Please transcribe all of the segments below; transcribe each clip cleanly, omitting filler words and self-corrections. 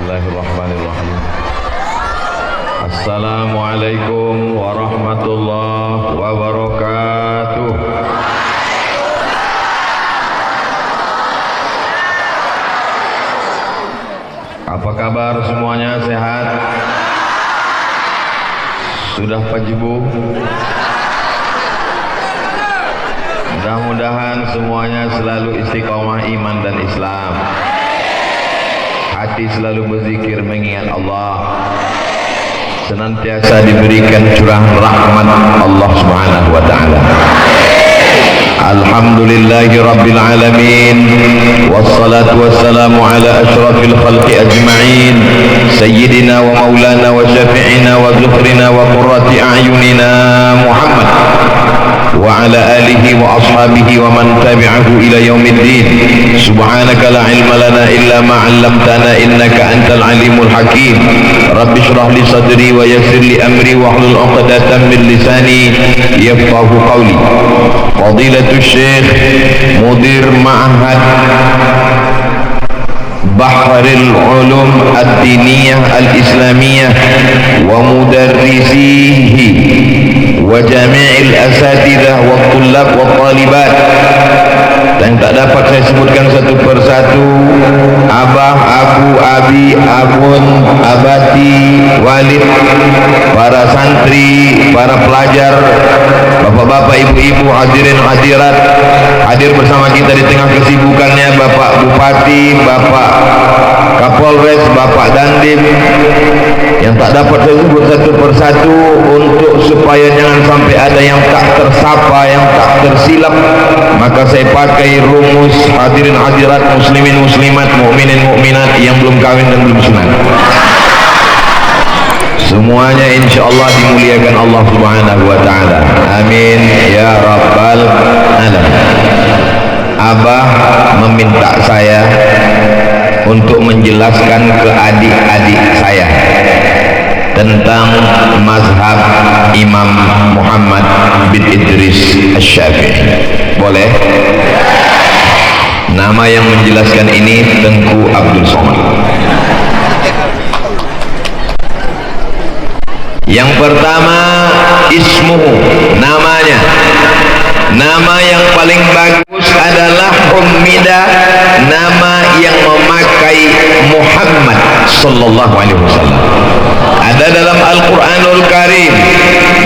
Bismillahirrahmanirrahim. Assalamualaikum warahmatullahi wabarakatuh. Apa kabar semuanya, sehat? Sudah pajibu? Mudah-mudahan semuanya selalu istiqomah iman dan Islam. Hati selalu berzikir mengingat Allah, senantiasa diberikan curahan rahmat Allah Subhanahu wa taala. Alhamdulillahi rabbil alamin, wassalatu wassalamu ala asyrafil khalqi ajma'in, sayyidina wa maulana wa syafi'ina wa zufrina wa qurrati a'yunina Muhammad wa ala alihi wa ashabihi wa man tabi'ahu ila yaumiddin. Subhanaka la ilma lana illa ma 'allamtana innaka antal alimul hakim. Rabbi shrah li sadri wa yassir li amri wa hlul 'uqdatam min lisani yafqahu qawli. Fadilatul Syekh Mudir Ma'had Bahrul Ulum Ad-Diniyah Al-Islamiyah wa mudarrisihi wa jami'il asatidah wa tullab wa talibat, dan tak dapat saya sebutkan satu persatu. Abah, abu, abi, abun, abati, walid, para santri, para pelajar, bapak-bapak, ibu-ibu, hadirin hadirat, hadir bersama kita di tengah kesibukannya Bapak Bupati, Bapak Kapolres, Bapak Dandim, yang tak dapat saya sebut satu persatu untuk supaya jangan sampai ada yang tak tersapa, yang tak tersilap, maka saya pakai rumus hadirin hadirat, muslimin muslimat, mukminin mukminat yang belum kawin dan belum sunat, semuanya insyaallah dimuliakan Allah Subhanahu wa taala. Amin ya rabbal alamin. Abah meminta saya untuk menjelaskan ke adik-adik saya tentang mazhab Imam Muhammad bin Idris Asy-Syafi'i. Boleh? Nama yang menjelaskan ini Tengku Abdul Somad. Yang pertama, ismuhu, namanya. Nama yang paling bagus adalah Ummida, nama yang memakai Muhammad sallallahu alaihi wasallam. Ada dalam Al-Quranul Karim,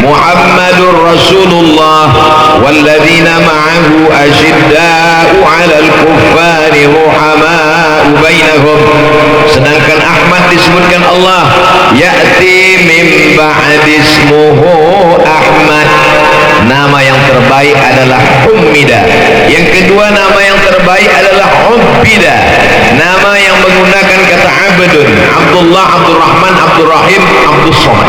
Muhammadur Rasulullah walladzina ma'ahu asyidda'u 'alal kuffari ruhama'u bainahum. Sedangkan Ahmad disebutkan Allah, ya'ti min ba'di ismuhu Ahmad. Nama yang terbaik adalah Ummida. Yang kedua, nama yang terbaik adalah Ubbida, nama yang menggunakan kata Abdun, Abdullah, Abdurrahman, Abdurrahim, Abdus Somad.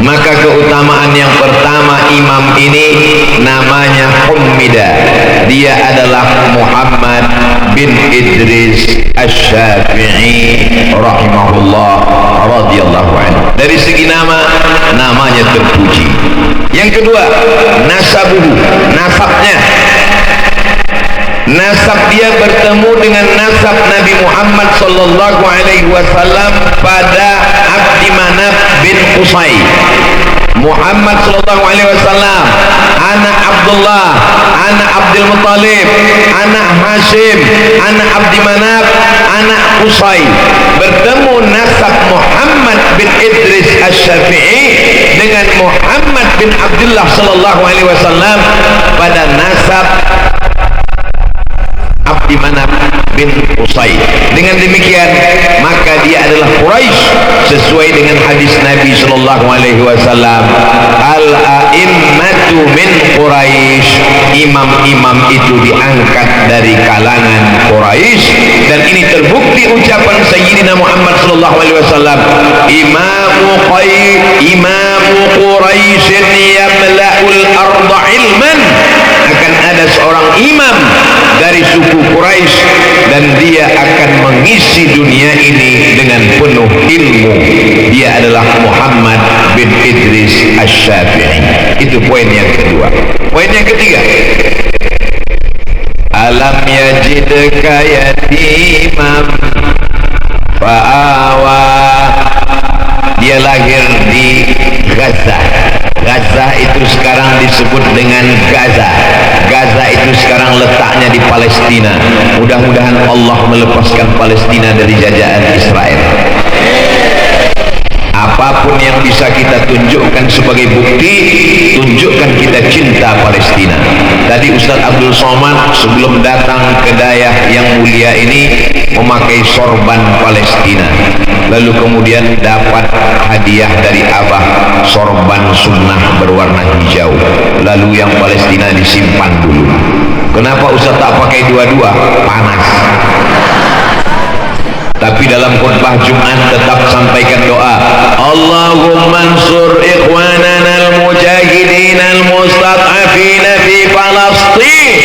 Maka keutamaan yang pertama imam ini namanya Ummida, dia adalah Muhammad bin Idris Asy-Syafi'i rahimahullah radhiyallahu anhu. Dari segi nama, namanya terpuji. Yang kedua, nasabuhu, nasabnya. Nasab dia bertemu dengan nasab Nabi Muhammad sallallahu alaihi wasallam pada Abdi Manaf bin Qusay. Muhammad sallallahu alaihi wasallam anak Abdullah, anak Abdul Muttalib, anak Hashim, anak Abdi Manaf, anak Qusay. Bertemu nasab Muhammad bin Idris Asy-Syafi'i dengan Muhammad bin Abdullah sallallahu alaihi wasallam pada nasab Abdi Manaf bin Qusay. Dengan demikian maka dia adalah Quraisy sesuai dengan hadis Nabi sallallahu alaihi wasallam, al-a'immatu min Quraisy, imam-imam itu diangkat dari kalangan Quraisy. Dan ini terbukti ucapan Sayyidina Muhammad sallallahu alaihi wasallam, imamu Quraisy yamla'ul arda ilman. Akan ada seorang imam dari suku Quraisy dan dia akan mengisi dunia ini dengan penuh ilmu. Dia adalah Muhammad bin Idris Asy-Syafi'i. Itu poin yang kedua. Poin yang ketiga, alam yajidka yatimam fa'awa, dia lahir di Gaza. Gaza itu sekarang disebut dengan Gaza. Gaza itu sekarang letaknya di Palestina. Mudah-mudahan Allah melepaskan Palestina dari jajahan Israel. Apapun yang bisa kita tunjukkan sebagai bukti, tunjukkan kita cinta Palestina. Tadi Ustaz Abdul Somad sebelum datang ke Dayah yang mulia ini memakai sorban Palestina, lalu kemudian dapat hadiah dari Abah sorban sunnah berwarna hijau, lalu yang Palestina disimpan dulu. Kenapa Ustaz tak pakai dua-dua? Panas. Tapi dalam khutbah Jumat tetap sampaikan doa, Allahumma ansur ikhwanana al-mujahidin al-mustad'afina fi Palestin.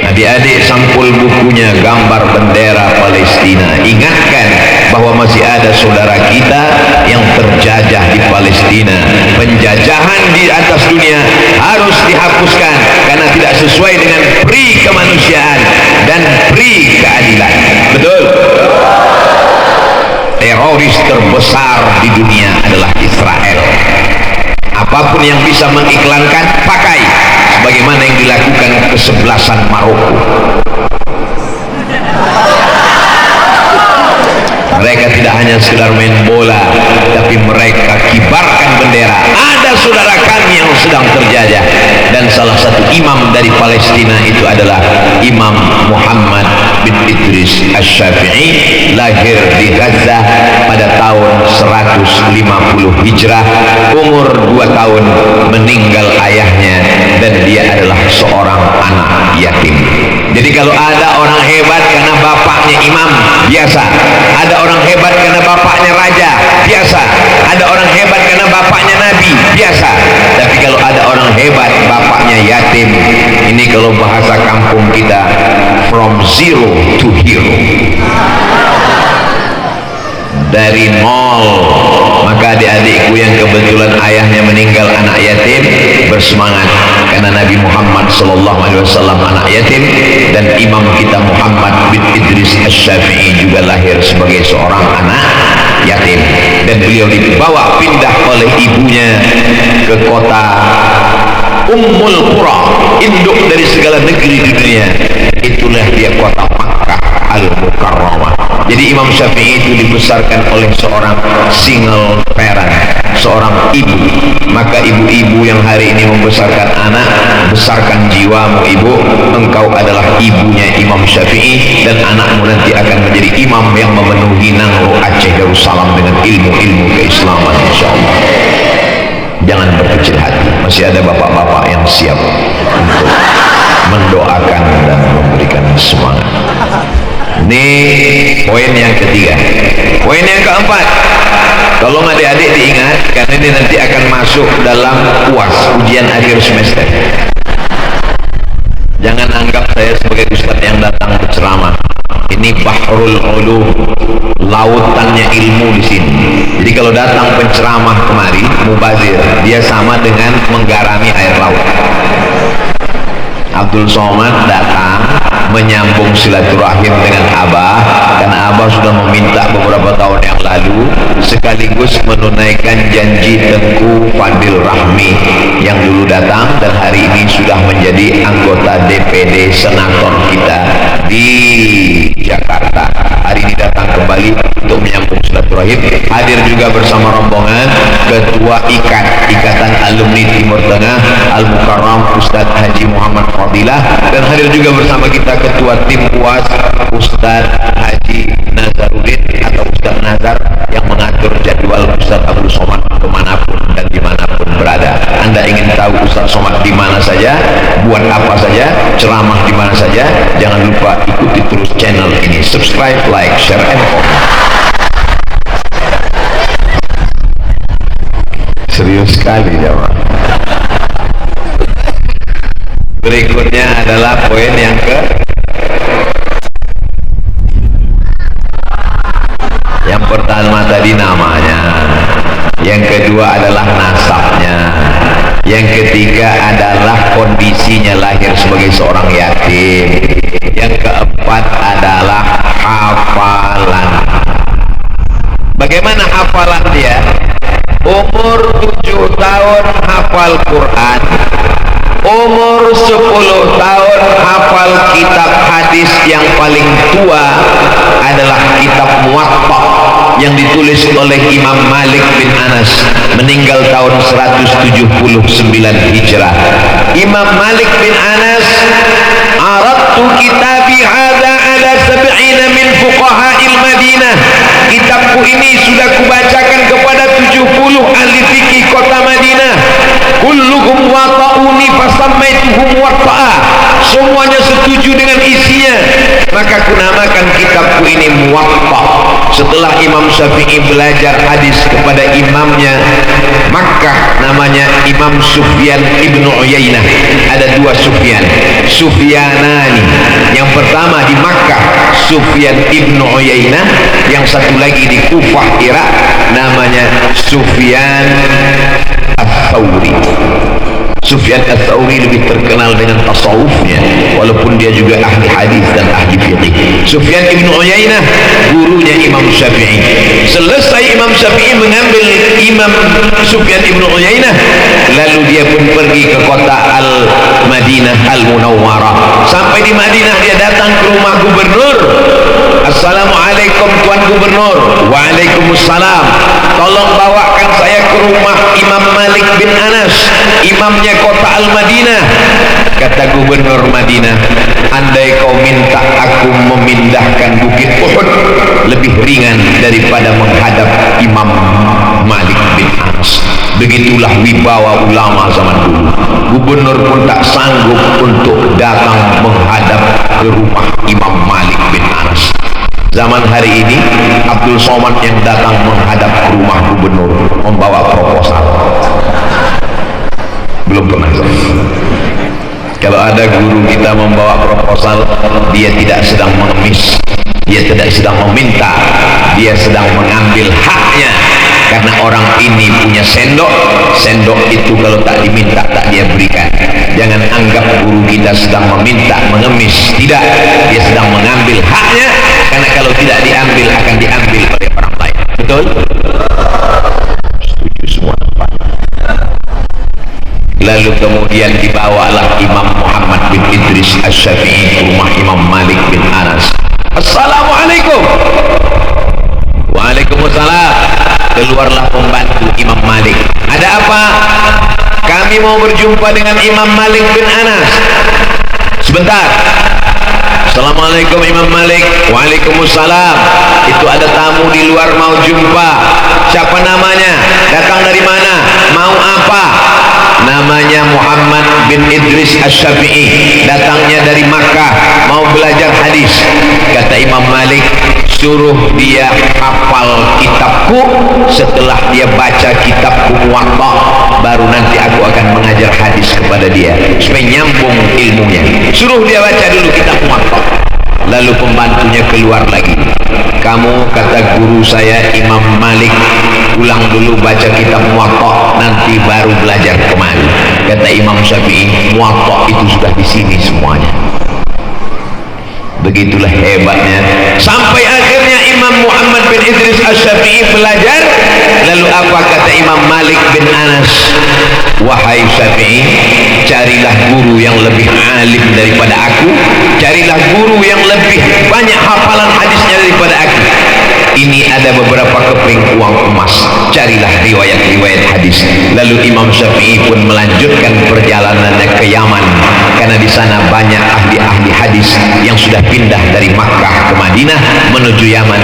Adik-adik sampul bukunya gambar bendera Palestina. Ingatkan bahwa masih ada saudara kita yang terjajah di Palestina. Penjajahan di atas dunia harus dihapuskan karena tidak sesuai dengan pri kemanusiaan dan pri keadilan. Betul? Teroris terbesar di dunia adalah Israel. Apapun yang bisa mengiklankan, pakai, sebagaimana yang dilakukan kesebelasan Maroko. Mereka tidak hanya sekedar main bola, tapi mereka kibarkan bendera. Ada saudara kami yang sedang terjajah, dan salah satu imam dari Palestina itu adalah Imam Muhammad bin Idris Asy-Syafi'i, lahir di Gaza pada tahun 150 Hijrah, umur 2 tahun meninggal ayahnya, dan dia adalah seorang anak yatim. Jadi kalau ada orang hebat karena bapaknya imam, biasa. Ada orang hebat karena bapaknya raja, biasa. Ada orang hebat karena bapaknya nabi, biasa. Tapi kalau ada orang hebat bapaknya yatim, ini kalau bahasa kampung kita, from zero to hero, dari nol. Maka adik-adikku yang kebetulan ayahnya meninggal anak yatim, bersemangat karena Nabi Muhammad SAW anak yatim, dan imam kita Muhammad bin Idris Asy-Syafi'i juga lahir sebagai seorang anak yatim, dan beliau dibawa pindah oleh ibunya ke kota Ummul Qura, induk dari segala negeri di dunia. Itulah dia kota Makkah Al-Mukarramah. Jadi Imam Syafi'i itu dibesarkan oleh seorang single parent, seorang ibu. Maka ibu-ibu yang hari ini membesarkan anak, besarkan jiwamu ibu, engkau adalah ibunya Imam Syafi'i, dan anakmu nanti akan menjadi imam yang memenuhi Nangro Aceh Darussalam dengan ilmu-ilmu keislaman, insyaallah. Jangan berkecil hati, masih ada bapak-bapak yang siap untuk mendoakan dan memberikan semangat. Ini poin yang ketiga. Poin yang keempat, tolong adik-adik diingat, karena ini nanti akan masuk dalam UAS, ujian akhir semester. Jangan anggap saya sebagai ustaz yang datang berceramah. Ini bahrul ulum, lautannya ilmu di sini. Jadi kalau datang penceramah kemari, mubazir, dia sama dengan menggarami air laut. Abdul Somad datang menyambung silaturahim dengan Abah, karena Abah sudah meminta beberapa tahun yang lalu, sekaligus menunaikan janji Tengku Fadil Rahmi yang dulu datang dan hari ini sudah menjadi anggota DPD senator kita di Jakarta. Hari ini datang kembali untuk menyambung silaturahim. Hadir juga bersama rombongan Ketua Ikatan Alumni Timur Tengah Al-Mukarram Ustadz Haji Muhammad Fadilah, dan hadir juga bersama kita Ketua Tim UAS Ustadz Haji Nazaruddin atau Ustadz Nazar, yang mengatur jadwal Ustadz Abdul Somad kemanapun dan dimanapun berada. Anda ingin tahu Ustadz Somad di mana saja, buat apa saja, ceramah di mana saja, jangan lupa ikuti terus channel ini, subscribe, like, share, and comment. Serius sekali jawab. Berikutnya adalah poin yang yang pertama tadi namanya, yang kedua adalah nasabnya, yang ketiga adalah kondisinya lahir sebagai seorang yatim, yang keempat adalah hafalan tahun hafal Quran, umur 10 tahun hafal kitab hadis yang paling tua adalah kitab Muwatta yang ditulis oleh Imam Malik bin Anas, meninggal tahun 179 Hijrah. Imam Malik bin Anas, aradtu kitabi hadza ala 70 min fuqaha'il Madinah, kitabku ini sudah kubacakan kepada 70 ahli fikih kota Madinah, kulluhum wata'uni fasammaituhum watta'a, semuanya setuju dengan isinya, maka kunamakan kitabku ini Muwatta. Setelah Imam Syafi'i belajar hadis kepada imamnya Makkah, namanya Imam Sufyan ibnu Uyainah. Ada dua Sufyan, Sufyanani. Yang pertama di Makkah Sufyan ibnu Uyainah, yang satu lagi di Kufah Irak namanya Sufyan Ats-Tsauri. Sufyan Ats-Tsauri lebih terkenal dengan tasawufnya, walaupun dia juga ahli hadis dan ahli fiqih. Sufyan ibnu Uyainah gurunya Imam Syafi'i. Selesai Imam Syafi'i mengambil Imam Sufyan ibnu Uyainah, lalu dia pun pergi ke kota Al-Madinah Al-Munawwarah. Sampai di Madinah dia datang ke rumah gubernur. Assalamualaikum Tuan Gubernur. Waalaikumsalam. Tolong bawakan saya ke rumah Imam Malik bin Anas, imamnya kota Al-Madinah. Kata Gubernur Madinah, andai kau minta aku memindahkan Bukit Uhud, lebih ringan daripada menghadap Imam Malik bin Anas. Begitulah wibawa ulama zaman dulu. Gubernur pun tak sanggup untuk datang menghadap ke rumah Imam Malik bin Anas. Zaman hari ini Abdul Somad yang datang menghadap ke rumah gubernur membawa proposal. Belum pernah. Kalau ada guru kita membawa proposal, dia tidak sedang mengemis, dia tidak sedang meminta, dia sedang mengambil haknya. Karena orang ini punya sendok, sendok itu kalau tak diminta tak dia berikan. Jangan anggap guru kita sedang meminta, mengemis. Tidak, dia sedang mengambil haknya, karena kalau tidak diambil akan diambil oleh orang lain. Betul? Setuju semua. Lalu kemudian dibawalah Imam Muhammad bin Idris Asy-Syafi'i ke rumah Imam Malik bin Anas. Assalamualaikum. Waalaikumsalam. Keluarlah pembantu Imam Malik. Ada apa? Kami mau berjumpa dengan Imam Malik bin Anas. Sebentar. Assalamualaikum Imam Malik. Waalaikumsalam. Itu ada tamu di luar mau jumpa. Siapa namanya? Datang dari mana? Mau apa? Namanya Muhammad bin Idris Asy-Syafi'i, datangnya dari Makkah, mau belajar hadis. Kata Imam Malik, suruh dia hafal kitabku. Setelah dia baca kitabku Muwatta, baru nanti aku akan mengajar hadis kepada dia supaya nyambung ilmunya. Suruh dia baca dulu kitab Muwatta. Lalu pembantunya keluar lagi. Kamu, kata guru saya Imam Malik, ulang dulu baca kitab Muwatta, nanti baru belajar kemari. Kata Imam Syafi'i, Muwatta itu sudah di sini semuanya. Begitulah hebatnya. Sampai akhirnya Imam Muhammad bin Idris Asy-Syafi'i belajar. Lalu apa kata Imam Malik bin Anas? Wahai Syafi'i, carilah guru yang lebih alim daripada aku, carilah guru yang lebih banyak hafalan hadisnya daripada aku. Ini ada beberapa keping uang emas, carilah riwayat-riwayat hadis. Lalu Imam Syafi'i pun melanjutkan perjalanannya ke Yaman, karena di sana banyak ahli-ahli hadis yang sudah pindah dari Makkah ke Madinah menuju Yaman.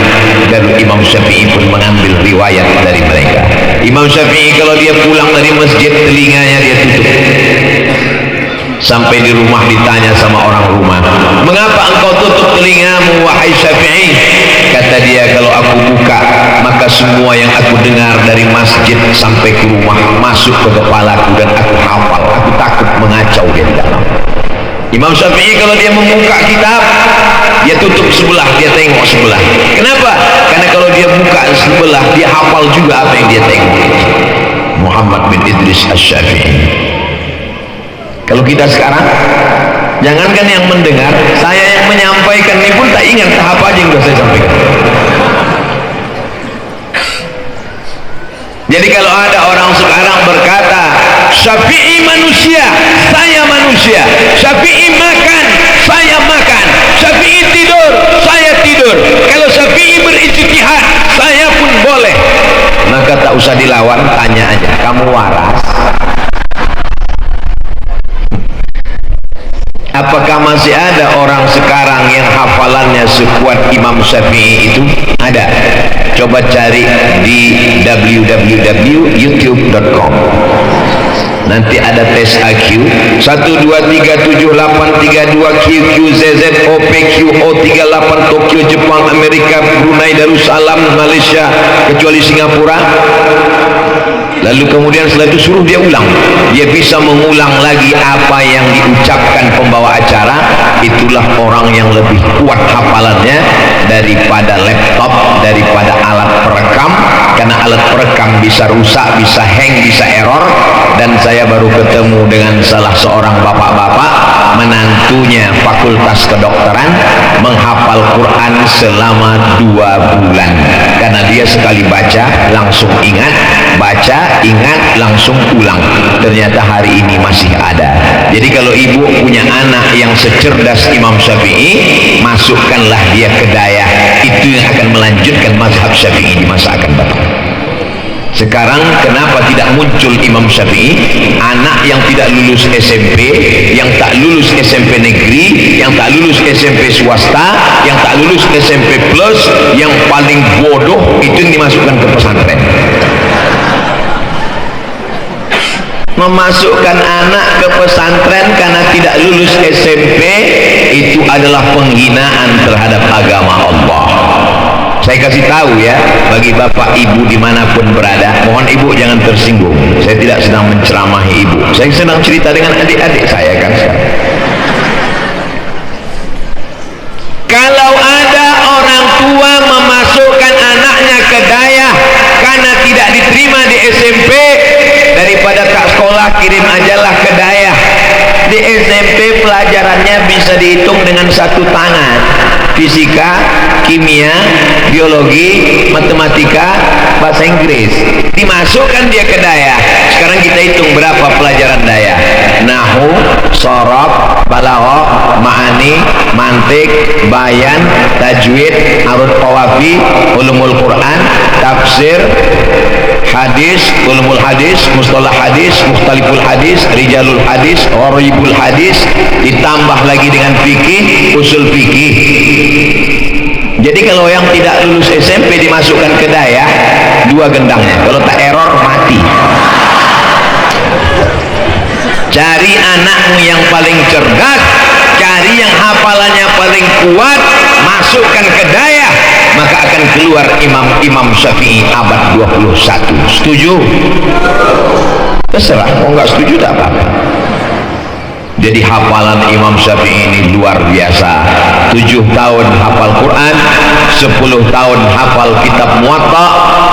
Lalu Imam Syafi'i pun mengambil riwayat dari mereka. Imam Syafi'i kalau dia pulang dari masjid, telinganya dia tutup. Sampai di rumah ditanya sama orang rumah, mengapa engkau tutup telingamu wahai Syafi'i? Kata dia, kalau aku buka maka semua yang aku dengar dari masjid sampai ke rumah masuk ke kepalaku dan aku hafal. Aku takut mengacau di dalam. Imam Syafi'i kalau dia membuka kitab, dia tutup sebelah, dia tengok sebelah. Kenapa? Karena kalau dia buka sebelah, dia hafal juga apa yang dia tengok. Muhammad bin Idris Asy-Syafi'i. Kalau kita sekarang, jangankan yang mendengar, saya yang menyampaikan ini pun tak ingat tahap aja yang sudah saya sampaikan. Jadi kalau ada orang sekarang Syafi'i manusia, saya manusia. Syafi'i makan, saya makan. Syafi'i tidur, saya tidur. Kalau Syafi'i berijtihad, saya pun boleh. Maka tak usah dilawan, tanya aja, kamu waras? Apakah masih ada orang sekarang yang hafalannya sekuat Imam Syafi'i itu? Ada. Coba cari di www.youtube.com. Nanti ada tes IQ 1237832QQZZOPQO38 Tokyo Jepang Amerika Brunei Darussalam Malaysia kecuali Singapura. Lalu kemudian setelah itu suruh dia ulang. Dia bisa mengulang lagi apa yang diucapkan pembawa acara. Itulah orang yang lebih kuat hafalannya daripada laptop, daripada alat perekam. Karena alat perekam bisa rusak, bisa hang, bisa error. Dan saya baru ketemu dengan salah seorang bapak-bapak, menantunya fakultas kedokteran, menghafal Quran selama 2 bulan. Karena dia sekali baca langsung ingat, baca ingat langsung ulang. Ternyata hari ini masih ada. Jadi kalau ibu punya anak yang secerdas Imam Syafi'i, masukkanlah dia ke daya. Itu yang akan melanjutkan mazhab Syafi'i di masa akan datang. Sekarang kenapa tidak muncul Imam Syafi'i? Anak yang tidak lulus SMP, yang tak lulus SMP negeri, yang tak lulus SMP swasta, yang tak lulus SMP plus, yang paling bodoh itu yang dimasukkan ke pesantren. Memasukkan anak ke pesantren karena tidak lulus SMP itu adalah penghinaan terhadap agama Allah. Saya kasih tahu ya, bagi bapak ibu dimanapun berada, mohon ibu jangan tersinggung. Saya tidak sedang menceramahi ibu, saya sedang cerita dengan adik-adik saya kan. Kalau ada orang tua memasukkan anaknya ke daya karena tidak diterima di SMP, daripada tak sekolah kirim ajalah ke daya. Di SMP pelajarannya bisa dihitung dengan 1 tangan. Fisika, kimia, biologi, matematika, bahasa Inggris. Dimasukkan dia ke daya. Sekarang kita hitung berapa pelajaran daya. Nahu, sorof, balaghah, ma'ani, mantik, bayan, tajwid, arud qawafi, ulumul Quran, tafsir, hadis, ulumul hadis, mustalah hadis, mukhtaliful hadis, rijalul hadis, gharibul hadis, ditambah lagi dengan fikih, usul fikih. Jadi kalau yang tidak lulus SMP dimasukkan ke daya, 2 gendangnya. Kalau tak error mati. Cari anakmu yang paling cerdas, cari yang hafalannya paling kuat, masukkan ke daya, maka akan keluar Imam Syafi'i abad 21. Setuju? Terserah, mau nggak setuju tak apa-apa. Jadi hafalan Imam Syafi'i ini luar biasa. 7 tahun hafal Quran, 10 tahun hafal kitab Muwatta,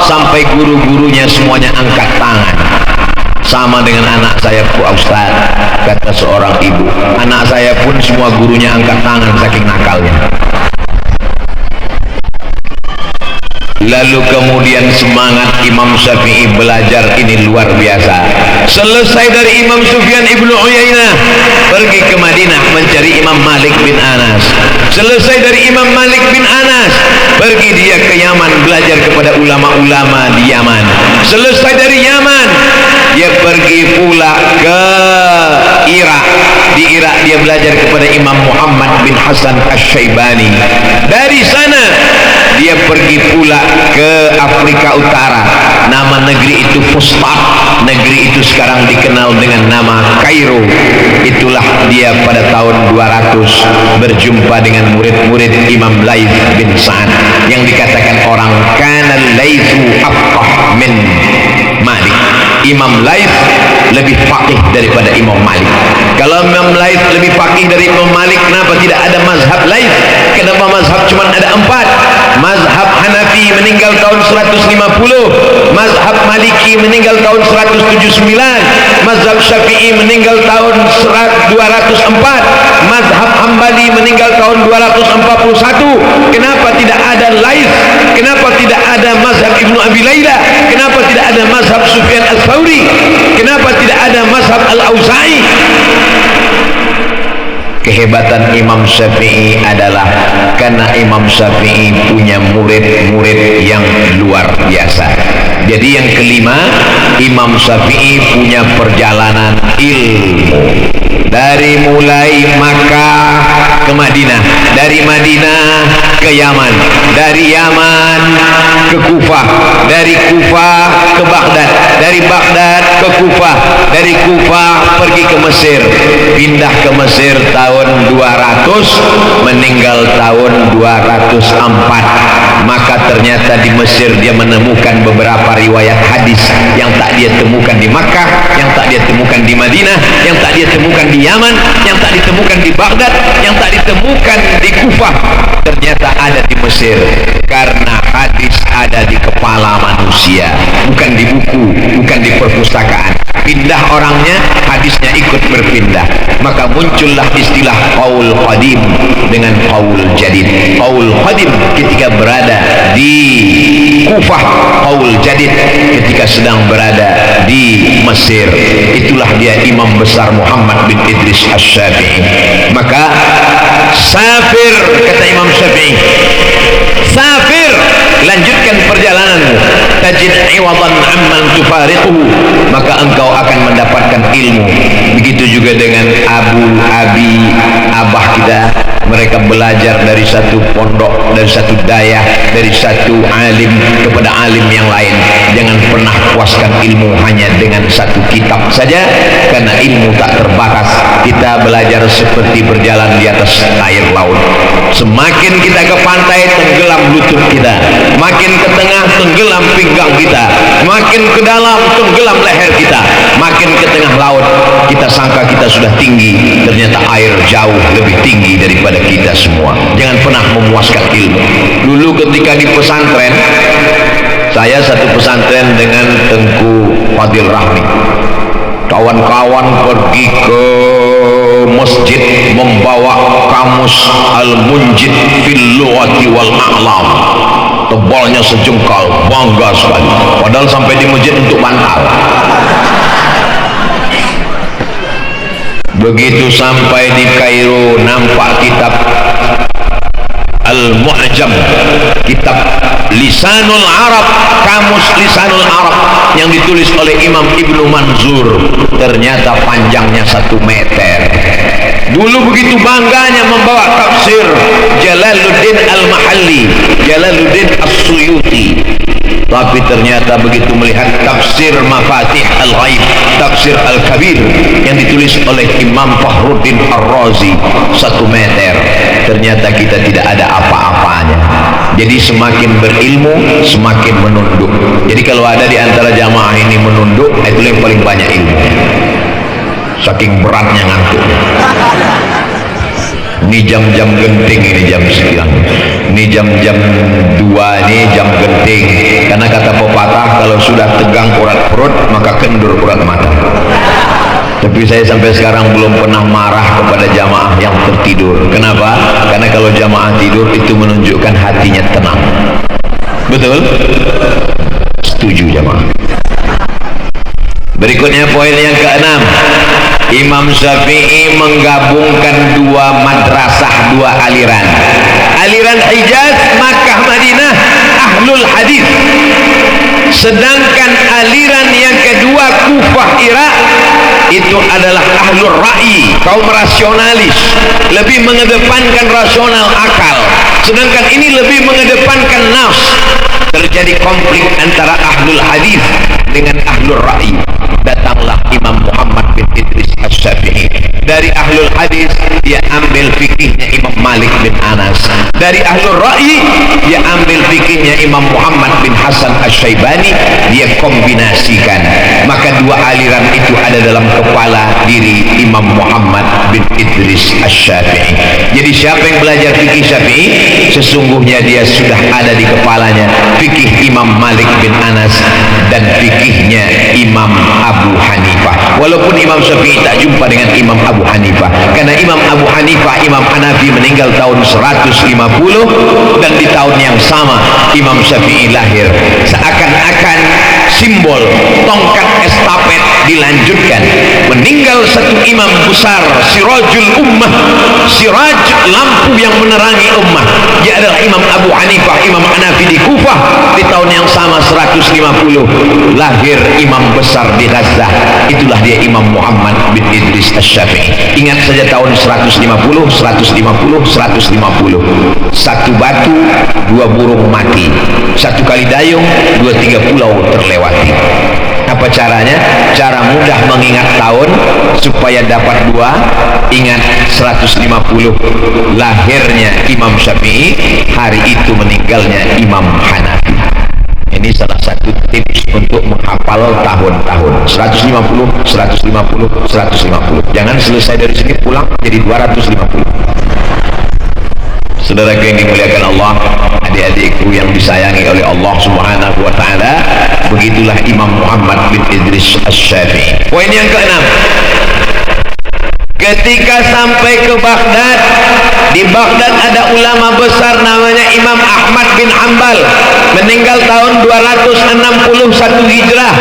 sampai guru-gurunya semuanya angkat tangan. Sama dengan anak saya, Pak Ustaz, kata seorang ibu. Anak saya pun semua gurunya angkat tangan saking nakalnya. Lalu kemudian semangat Imam Syafi'i belajar ini luar biasa. Selesai dari Imam Sufyan ibnu Uyainah, pergi ke Madinah mencari Imam Malik bin Anas. Selesai dari Imam Malik bin Anas, pergi dia ke Yaman belajar kepada ulama-ulama di Yaman. Selesai dari Yaman, dia pergi pula ke Irak. Di Irak dia belajar kepada Imam Muhammad bin Hasan Asy-Syaibani. Dari sana dia pergi pula ke Afrika Utara. Nama negeri itu Fustat. Negeri itu sekarang dikenal dengan nama Kairo. Itulah dia pada tahun 200 berjumpa dengan murid-murid Imam Laits bin Sa'ad, yang dikatakan orang kana Laitsu afqah min Malik. Imam Laits lebih faqih daripada Imam Malik. Kalau Imam Laits lebih faqih dari Imam Malik, kenapa tidak ada mazhab Laits? Kenapa mazhab cuma ada 4? Mazhab Hanafi meninggal tahun 150, mazhab Maliki meninggal tahun 179, mazhab Syafi'i meninggal tahun 204, mazhab Hambali meninggal tahun 241. Kenapa tidak ada Laits? Kenapa tidak ada mazhab Ibnu Abi Laila? Kenapa tidak ada ada mazhab Sufyan Ats-Tsauri? Kenapa tidak ada mazhab Al-Auza'i? Kehebatan Imam Syafi'i adalah karena Imam Syafi'i punya murid-murid yang luar biasa. Jadi yang kelima, Imam Syafi'i punya perjalanan ilmu dari mulai Makkah ke Madinah, dari Madinah ke Yaman, dari Yaman ke Kufah, dari Kufah ke Baghdad, dari Baghdad ke Kufah, dari Kufah pergi ke Mesir, pindah ke Mesir tahun 200, meninggal tahun 204. Maka ternyata di Mesir dia menemukan beberapa riwayat hadis yang tak dia temukan di Makkah, yang tak dia temukan di Madinah, yang tak dia temukan di Yaman, yang tak ditemukan di Baghdad, yang tak ditemukan di Kufah, ternyata ada di Mesir. Karena hadis ada di kepala manusia, bukan di buku, bukan di perpustakaan. Pindah orangnya, hadisnya ikut berpindah. Maka muncullah istilah qaul qadim dengan qaul jadid. Qaul qadim ketika berada di Kufah, qaul jadid ketika sedang berada di Mesir. Itulah dia Imam besar Muhammad bin Idris Asy-Syafi'i. Maka safir, kata Imam Syafi'i, safir, lanjutkan perjalananmu, tajid iwadan amman tufariquhu, maka engkau akan mendapatkan ilmu. Begitu juga dengan abah kita, mereka belajar dari satu pondok, dari satu dayah, dari satu alim kepada alim yang lain. Jangan pernah puaskan ilmu hanya dengan satu kitab saja, karena ilmu tak terbatas. Kita belajar seperti berjalan di atas air laut. Semakin kita ke pantai, tenggelam lutut kita, makin ke tengah, tenggelam pinggang kita, makin ke dalam, tenggelam leher kita, makin ke tengah laut, kita sangka kita sudah tinggi, ternyata air jauh lebih tinggi daripada kita semua. Jangan pernah memuaskan ilmu. Dulu ketika di pesantren, saya satu pesantren dengan Tengku Fadil Rahmi, kawan-kawan pergi ke masjid membawa kamus Al-Munjid fil Lughati wal A'lam, tebalnya sejengkal, bangga sekali, padahal sampai di masjid untuk bantal. Begitu sampai di Kairo, nampak kitab Al-Mu'jam, kitab Lisanul Arab, kamus Lisanul Arab yang ditulis oleh Imam Ibnu Manzur, ternyata panjangnya 1 meter. Dulu begitu bangganya membawa tafsir Jalaluddin Al-Mahalli, Jalaluddin As-Suyuti, tapi ternyata begitu melihat tafsir Mafatih Al-Ghaib, tafsir Al-Kabir yang ditulis oleh Imam Fakhruddin Ar-Razi, 1 meter, ternyata kita tidak ada apa-apanya. Jadi semakin berilmu semakin menunduk. Jadi kalau ada di antara jamaah ini menunduk, itu yang paling banyak ilmu, saking beratnya ngantuk. Ini jam-jam genting, ini jam sekian, ini jam-jam 2, ini jam genting. Karena kata pepatah, kalau sudah tegang urat perut maka kendur urat mata. Tapi saya sampai sekarang belum pernah marah kepada jamaah yang tertidur. Kenapa? Karena kalau jamaah tidur itu menunjukkan hatinya tenang. Betul? Setuju jamaah. Berikutnya poin yang ke-6, Imam Syafi'i menggabungkan 2 madrasah, 2 aliran. Aliran Hijaz, Makkah, Madinah, Ahlul Hadis. Sedangkan aliran yang kedua, Kufah, Irak, itu adalah Ahlul Ra'yi, kaum rasionalis, lebih mengedepankan rasional akal. Sedangkan ini lebih mengedepankan nafs. Terjadi konflik antara Ahlul Hadis dengan Ahlul Ra'yi. Datanglah Imam Muhammad bin Idris Asy-Syafi'i. Dari Ahlul Hadis dia ambil fikihnya Imam Malik bin Anas. Dari Ahlul Ra'yi dia ambil fikihnya Imam Muhammad bin Hasan Asy-Syaibani, dia kombinasikan. Maka 2 aliran itu ada dalam kepala diri Imam Muhammad bin Idris Asy-Syafi'i. Jadi siapa yang belajar fikih Syafi'i, sesungguhnya dia sudah ada di kepalanya fikih Imam Malik bin Anas dan fikihnya Imam Abu Hanifah. Walaupun Imam Syafi'i tak jumpa dengan Imam Abu Hanifah, karena Imam Abu Hanifah, Imam Hanafi meninggal tahun 150, dan di tahun yang sama Imam Syafi'i lahir. Seakan-akan simbol tongkat estafet dilanjutkan. Meninggal satu imam besar, sirajul ummah, siraj lampu yang menerangi ummah. Dia adalah Imam Abu Hanifah, Imam Hanafi di Kufah. Di tahun yang sama 150 lahir imam besar di Gaza. Itulah dia Imam Muhammad bin Idris Asy-Syafi'i. Ingat saja tahun 150. Satu batu, dua burung mati. Satu kali dayung, 2-3 pulau terlewati. Apa caranya? Cara mudah mengingat tahun supaya dapat dua. Ingat 150 lahirnya Imam Syafi'i, hari itu meninggalnya Imam Hanafi. Ini salah satu tips untuk menghafal tahun-tahun. 150. Jangan selesai dari sini pulang jadi 250. Saudara yang dimuliakan Allah, adik-adikku yang disayangi oleh Allah Subhanahu wa taala, begitulah Imam Muhammad bin Idris Asy-Syafi'i. Poin yang keenam, ketika sampai ke Baghdad, di Baghdad ada ulama besar namanya Imam Ahmad bin Hanbal, meninggal tahun 261 Hijrah.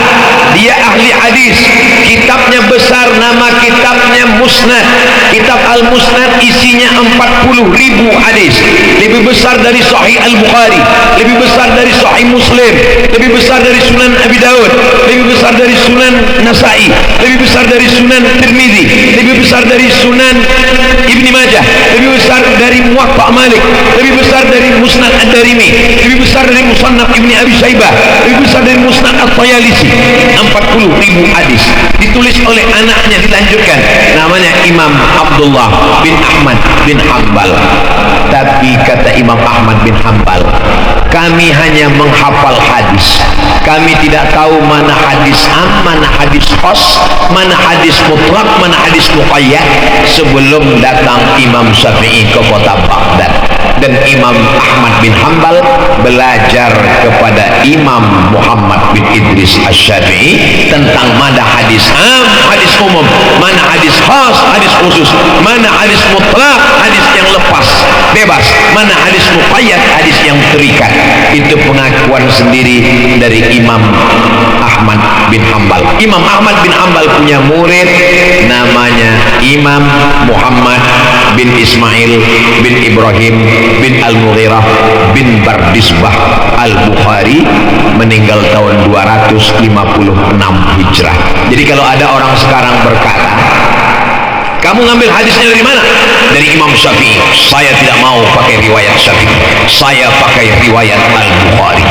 Dia ahli hadis, kitabnya besar, nama kitabnya Musnad. Kitab Al-Musnad isinya 40.000 hadis, lebih besar dari Sahih Al-Bukhari, lebih besar dari Sahih Muslim, lebih besar dari Sunan Abi Daud, lebih besar dari Sunan Nasa'i, lebih besar dari Sunan Tirmidzi, lebih besar dari Sunan Ibni Majah, lebih besar dari Muwatta Malik, lebih besar dari Musnad Ad-Darimi, lebih besar dari Musannaf Ibni Abi Syaibah, lebih besar dari Musnad At-Tayalisi. 40.000 hadis ditulis oleh anaknya, dilanjutkan, namanya Imam Abdullah bin Ahmad bin Hanbal. Tapi kata Imam Ahmad bin Hanbal, kami hanya menghafal hadis, kami tidak tahu mana hadis am, mana hadis khas, mana hadis mutlak, mana hadis muqayyad sebelum datang Imam Syafi'i ke kota Baghdad. Dan Imam Ahmad bin Hanbal belajar kepada Imam Muhammad bin Idris Asy-Syafi'i tentang mana hadis am, hadis umum, mana hadis khas, hadis khusus, mana hadis mutlak, hadis yang lepas bebas, mana hadis muqayyad, hadis yang terikat. Itu pengakuan sendiri dari Imam Ahmad bin Hanbal. Imam Ahmad bin Hanbal punya murid namanya Imam Muhammad bin Ismail bin Ibrahim bin Al-Mughirah bin Bardisbah Al-Bukhari, meninggal tahun 256 Hijrah. Jadi kalau ada orang sekarang berkata, kamu ngambil hadisnya dari mana? Dari Imam Syafi'i. Saya tidak mau pakai riwayat Syafi'i, saya pakai riwayat Al-Bukhari.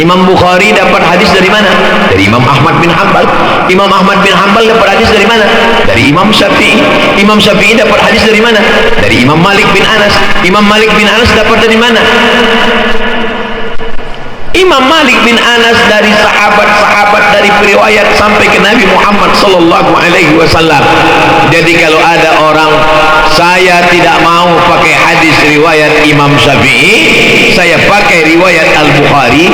Imam Bukhari dapat hadis dari mana? Dari Imam Ahmad bin Hanbal. Imam Ahmad bin Hanbal dapat hadis dari mana? Dari Imam Syafi'i. Imam Syafi'i dapat hadis dari mana? Dari Imam Malik bin Anas. Imam Malik bin Anas dapat dari mana? Imam Malik bin Anas dari sahabat-sahabat, dari periwayat sampai ke Nabi Muhammad sallallahu alaihi wasallam. Jadi kalau ada orang, saya tidak mau pakai hadis riwayat Imam Syafi'i, saya pakai riwayat Al-Bukhari,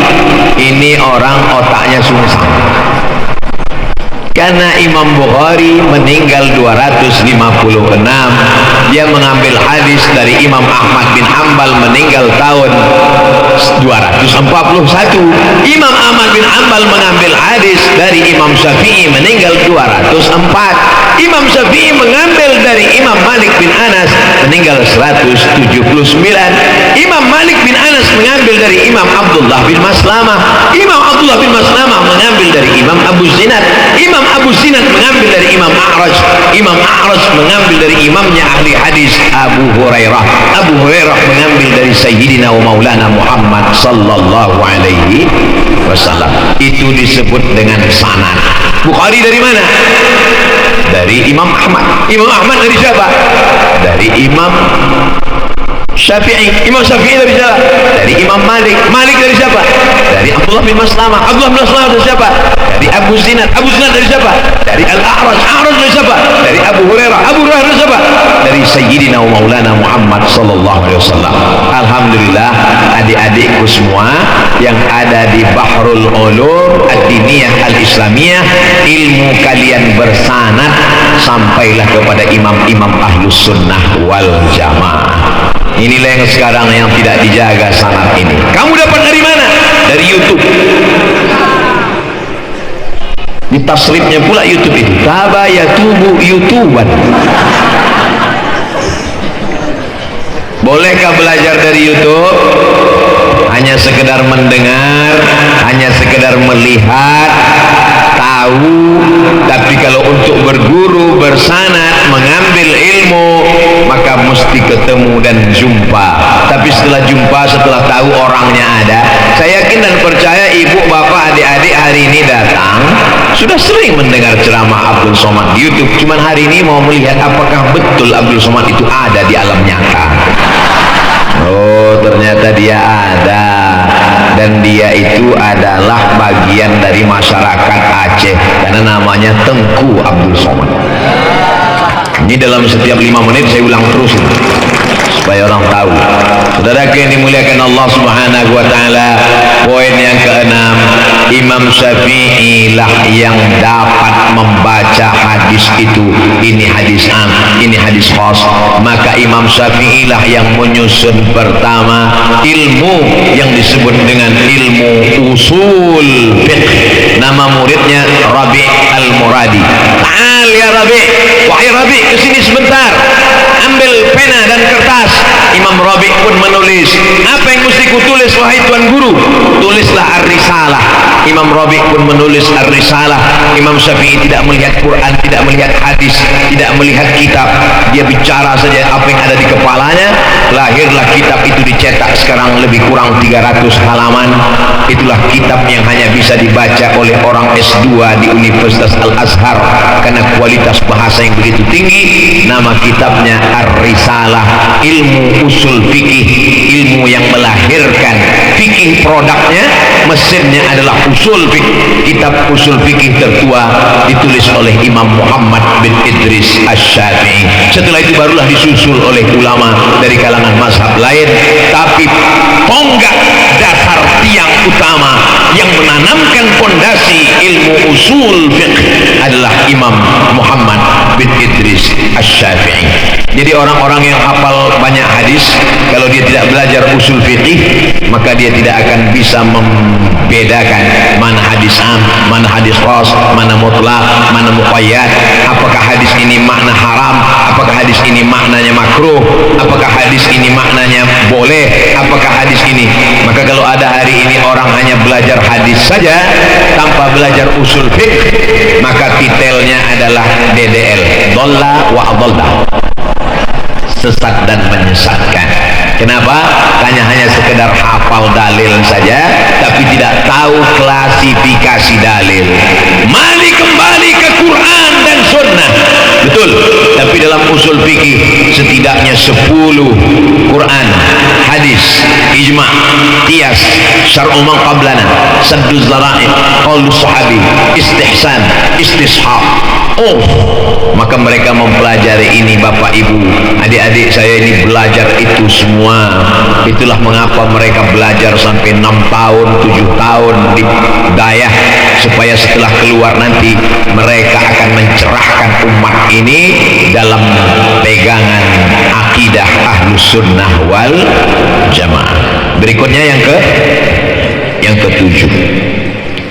ini orang otaknya sungsang. Karena Imam Bukhari meninggal 256, dia mengambil hadis dari Imam Ahmad bin Hanbal, meninggal tahun 241. Imam Ahmad bin Hanbal mengambil hadis dari Imam Syafi'i, meninggal 204. Imam Syafi'i mengambil dari Imam Malik bin Anas, meninggal 179. Imam Malik bin Anas mengambil dari Imam Abdullah bin Maslamah. Imam Abdullah bin Maslamah mengambil dari Imam Abu Zinad. Imam Abu Zinad mengambil dari Imam A'raj. Imam A'raj mengambil dari imamnya ahli hadis Abu Hurairah. Abu Hurairah mengambil dari Sayyidina wa Maulana Muhammad sallallahu alaihi wasallam. Itu disebut dengan sanad. Bukhari dari mana? Dari Imam Ahmad. Imam Ahmad dari siapa? Dari Imam Syafi'i. Imam Syafi'i dari siapa? Dari Imam Malik. Malik dari siapa? Dari Abdullah bin Maslamah. Abdullah bin Maslamah dari siapa? Dari Abu Zinad. Abu Zinad dari siapa? Dari Al-A'raj. A'raj dari siapa? Dari Abu Hurairah. Abu Hurairah dari siapa? Dari Sayyidina wa Maulana Muhammad sallallahu alaihi wasallam. Alhamdulillah, adik-adikku semua yang ada di Bahrul Ulum Ad-Diniyah Al-Islamiyah, ilmu kalian bersanad sampailah kepada imam-imam Ahlus Sunnah wal Jamaah. Inilah yang sekarang yang tidak dijaga sanad ini. Kamu dapat dari mana? Dari YouTube. Di tasrifnya pula YouTube itu taba yatubu YouTuban. Bolehkah belajar dari YouTube? Hanya sekedar mendengar, hanya sekedar melihat, tahu. Tapi kalau untuk berguru, bersanad, mengambil ilmu, maka mesti ketemu dan jumpa. Tapi setelah jumpa, setelah tahu orangnya ada, saya yakin dan percaya ibu, bapak, adik-adik hari ini datang sudah sering mendengar ceramah Abdul Somad di YouTube. Cuman hari ini mau melihat apakah betul Abdul Somad itu ada di alam nyata. Oh, ternyata dia ada, dan dia itu adalah bagian dari masyarakat Aceh karena namanya Tengku Abdul Somad. Ini dalam setiap 5 menit saya ulang terus itu, supaya orang tahu. Saudara yang dimuliakan Allah Subhanahu wa taala, poin yang keenam, Imam Syafi'i lah yang dapat membaca hadis itu. Ini hadis am, ini hadis khas. Maka Imam Syafi'i lah yang menyusun pertama ilmu yang disebut dengan ilmu usul fiqh. Nama muridnya Rabi' Al-Muradi. Ta'al ya Rabi', wahai Rabi', kesini sebentar, ambil pena dan kertas. Imam Rabi' pun menulis. Apa yang mesti kutulis wahai Tuan Guru? Tulislah Ar-Risalah. Imam Rabi' pun menulis Ar-Risalah. Imam Syafi'i tidak melihat Quran, tidak melihat hadis, tidak melihat kitab. Dia bicara saja apa yang ada di kepalanya. Lahirlah kitab itu, dicetak sekarang lebih kurang 300 halaman. Itulah kitab yang hanya bisa dibaca oleh orang S2 di Universitas Al-Azhar karena kualitas bahasa yang begitu tinggi. Nama kitabnya Ar-Risalah, ilmu usul fikih, ilmu yang melahirkan fikih. Produknya, mesinnya adalah usul fikih. Kitab usul fikih tertua ditulis oleh Imam Muhammad bin Idris Asy-Syafi'i. Setelah itu barulah disusul oleh ulama dari kalangan mazhab lain. Tapi tonggak dasar tiang utama yang menanamkan fondasi ilmu usul fiqh adalah Imam Muhammad bin Idris Asy-Syafi'i. Jadi orang-orang yang hafal banyak hadis, kalau dia tidak belajar usul fikih, maka dia tidak akan bisa membedakan mana hadis am, mana hadis khas, mana mutlak, mana muqayyad. Apakah hadis ini makna haram, apakah hadis ini maknanya makruh, apakah hadis ini maknanya boleh, apakah hadis ini. Maka kalau ada hari ini orang hanya belajar hadis saja tanpa belajar usul fiqh, maka titelnya adalah DDL, dhalla wa adalla, sesat dan menyesatkan. Kenapa? Hanya sekedar hafal dalil saja, tapi tidak tahu klasifikasi dalil. Mari kembali ke Quran dan Sunnah, betul. Tapi dalam usul fikih setidaknya 10 Quran, hadis, ijma', qiyas, syar'u man qablana, sadduz zara'i, qaulus sahabi, istihsan, istishab. Oh, maka mereka mempelajari ini. Bapak ibu, adik-adik saya ini belajar itu semua. Itulah mengapa mereka belajar sampai 6 tahun, 7 tahun di dayah, supaya setelah keluar nanti mereka akan mencerahkan umat ini dalam pegangan akidah Ahlus Sunnah wal Jamaah. Berikutnya yang ketujuh.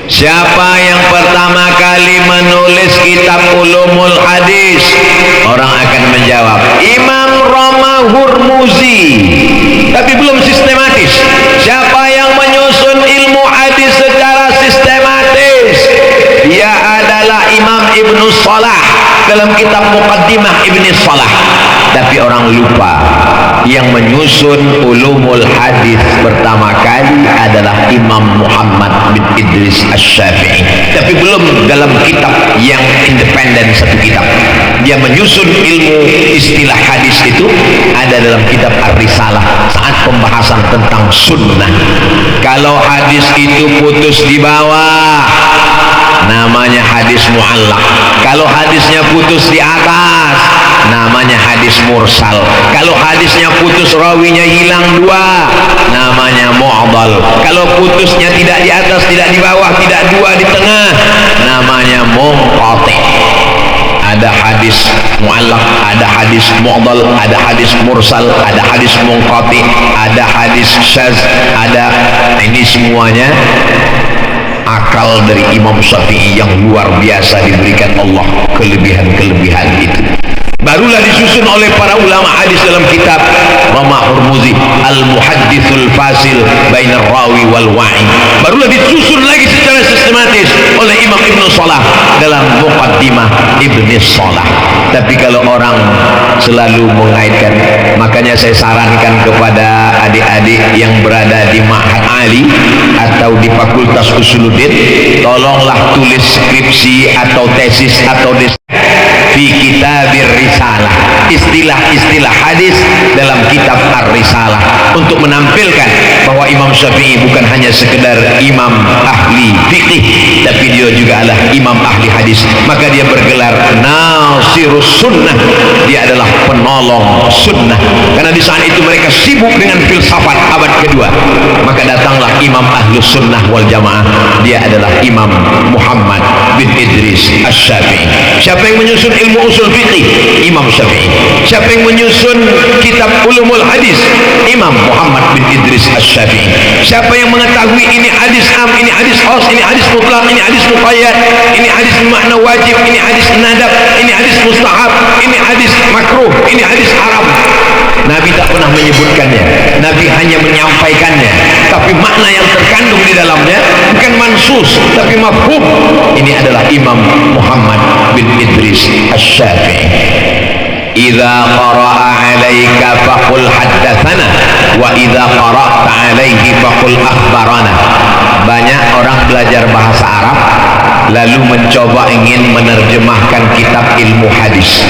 Siapa yang pertama kali menulis kitab Ulumul Hadis? Orang akan menjawab Imam Roma Hurmuzi. Tapi belum sistematis. Siapa yang menyusun ilmu hadis secara sistematis? Dia adalah Imam Ibnu Salah dalam kitab Muqaddimah Ibnu Salah. Tapi orang lupa, yang menyusun Ulumul Hadis pertama kali adalah Imam Muhammad bin Idris Asy-Syafi'i. Tapi belum dalam kitab yang independen, satu kitab. Dia menyusun ilmu istilah hadis itu ada dalam kitab Ar-Risalah saat pembahasan tentang sunnah. Kalau hadis itu putus di bawah, namanya hadis mu'allaq. Kalau hadisnya putus di atas, namanya hadis mursal. Kalau hadisnya putus, rawinya hilang 2, namanya mu'dal. Kalau putusnya tidak di atas, tidak di bawah, tidak 2 di tengah, namanya munqati. Ada hadis mu'allaq, ada hadis mu'dal, ada hadis mursal, ada hadis munqati, ada hadis syaz, ada. Ini semuanya akal dari Imam Syafi'i yang luar biasa diberikan Allah, kelebihan-kelebihan itu barulah disusun oleh para ulama hadis dalam kitab Rama Hurmuzi Al-Muhaddithul Fasil Bainar Rawi wal Wa'i. Barulah disusun lagi secara sistematis oleh Imam Ibn Salah dalam Muqaddimah Ibn Salah. Tapi kalau orang selalu mengaitkan, makanya saya sarankan kepada adik-adik yang berada di Ma'had Ali atau di Fakultas Usuluddin, tolonglah tulis skripsi atau tesis atau fi kitabir risalah, istilah-istilah hadis dalam kitab Ar-Risalah, untuk menampilkan bahwa Imam Syafi'i bukan hanya sekedar imam ahli fikih, tapi dia juga adalah imam ahli hadis. Maka dia bergelar Nasirus Sunnah, dia adalah penolong sunnah, karena di saat itu mereka sibuk dengan filsafat abad kedua. Maka datanglah imam ahlus sunnah wal jamaah, dia adalah Imam Muhammad bin Idris Asy-Syafi'i. Siapa yang menyusun ilmu usul fikih? Imam Syafi'i. Siapa yang menyusun kitab ulumul hadis? Imam Muhammad bin Idris Asy-Syafi'i. Siapa yang mengetahui ini hadis am, ini hadis khas, ini hadis mutlak, ini hadis muqayyad, ini hadis makna wajib, ini hadis nadab, ini hadis mustahab, ini hadis makruh, ini hadis haram? Nabi tak pernah menyebutkannya, Nabi hanya menyampaikannya, tapi makna yang terkandung di dalamnya bukan mansus tapi mafhum. Ini adalah Imam Muhammad bin Idris Asy-Syafi'i. Idza qara'a 'alaika faqul haddatsana wa idza qara'ta 'alaihi faqul akhbarana. Banyak orang belajar bahasa Arab lalu mencoba ingin menerjemahkan kitab ilmu hadis.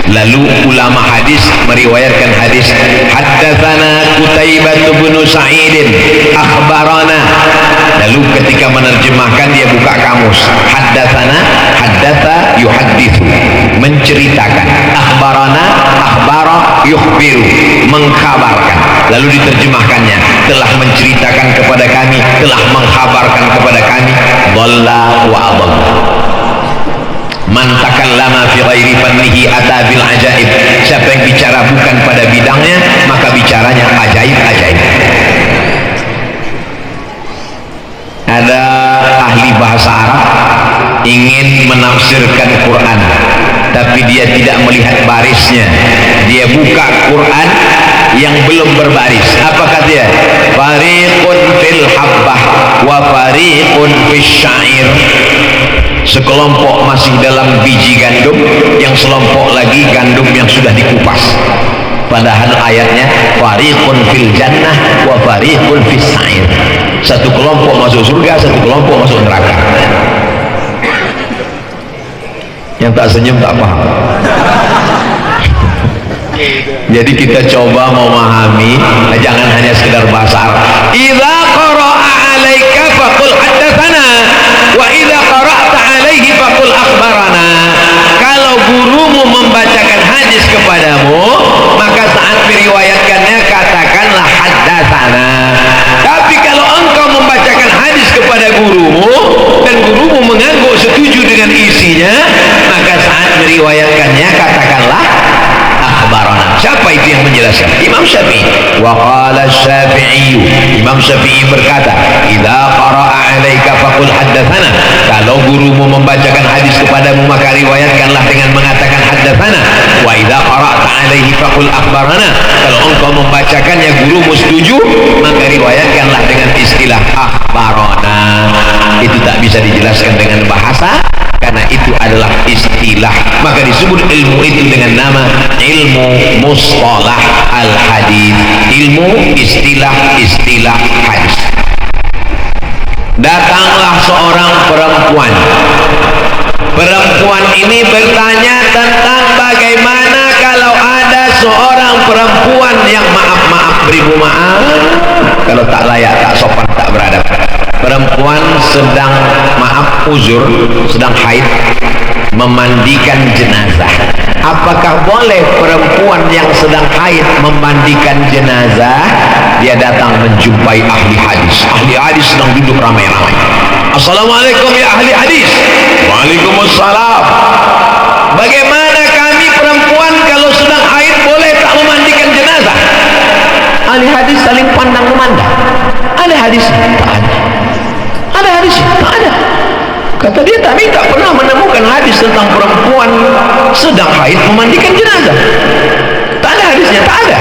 Lalu ulama hadis meriwayatkan hadis, haddatsana Qutaibah bin Sa'id akhbarana. Lalu ketika menerjemahkan dia buka kamus, haddatsana, haddatsa yuhadditsu, menceritakan, akhbarana, akhbara yukhbiru, mengkhabarkan. Lalu diterjemahkannya, telah menceritakan kepada kami, telah mengkhabarkan kepada kami. Dhalla wa adalla. Man takallama fi ghairi fannihi ata bil ajaib. Siapa yang bicara bukan pada bidangnya, maka bicaranya ajaib-ajaib. Ada ahli bahasa Arab ingin menafsirkan Quran, tapi dia tidak melihat barisnya. Dia buka Quran yang belum berbaris. Apa kata dia? Fariqun fil habbah wa fariqun fis syair. Sekelompok masih dalam biji gandum, yang sekelompok lagi gandum yang sudah dikupas. Padahal ayatnya fariqun fil jannah wa fariqun fis sa'ir. Satu kelompok masuk surga, satu kelompok masuk neraka. Yang tak senyum tak paham. Jadi kita coba memahami, jangan hanya sekedar bahasa Arab. Idza qara'a 'alaika faqul haddatsana wa idza qara'ta 'alaihi faqul akhbarana. Kalau gurumu membacakan hadis kepadamu, maka saat meriwayatkannya katakanlah haddatsana. Tapi kalau engkau membacakan hadis kepada gurumu dan gurumu mengangguk setuju dengan isinya, maka saat meriwayatkannya katakanlah akhbarana. Siapa itu yang menjelaskan? Imam Syafi'i. Wa qala Syafi'i, Imam Syafi'i berkata, idza qara'a 'alaika faqul haddatsana. Kalau gurumu membacakan hadis kepadamu, maka riwayatkanlah dengan mengatakan haddatsana. Wa idza qara'ta 'alaihi faqul akhbarana. Kalau engkau membacakannya gurumu setuju, maka riwayatkanlah dengan istilah akhbarana. Itu tak bisa dijelaskan dengan bahasa, karena itu adalah istilah. Maka disebut ilmu itu dengan nama ilmu mustalah al-hadis, ilmu istilah-istilah hadis. Datanglah seorang perempuan. Perempuan ini bertanya tentang bagaimana kalau ada seorang perempuan yang beribu maaf, kalau tak layak, tak sopan, tak beradab. Perempuan sedang uzur, sedang haid, memandikan jenazah. Apakah boleh perempuan yang sedang haid memandikan jenazah? Dia datang menjumpai ahli hadis. Ahli hadis sedang duduk ramai-ramai. Assalamualaikum ya ahli hadis. Waalaikumsalam. Bagaimana kami perempuan kalau sedang haid boleh tak memandikan jenazah? Ahli hadis saling pandang memandang. Ada hadis? Tak ada. Ada hadisnya? Tak ada. Kata dia, tak pernah menemukan hadis tentang perempuan sedang haid memandikan jenazah. Tak ada hadisnya, tak ada.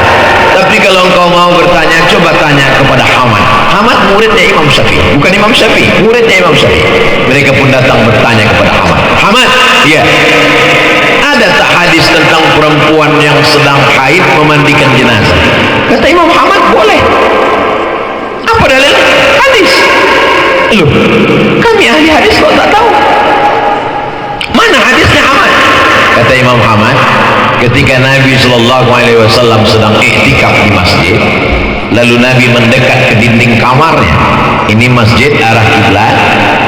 Tapi kalau engkau mau bertanya, coba tanya kepada Hamad. Hamad muridnya Imam Syafi'i, bukan Imam Syafi'i, muridnya Imam Syafi'i. Mereka pun datang bertanya kepada Hamad. Hamad, iya, ada tak hadis tentang perempuan yang sedang haid memandikan jenazah? Kata Imam Hamad, boleh. Apa dalil? Hadis. Loh, kami ahli hadis kok tak tahu? Mana hadisnya Hamad? Kata Imam Hamad, ketika Nabi SAW sedang iktikaf di masjid, lalu Nabi mendekat ke dinding kamarnya. Ini masjid arah kiblat,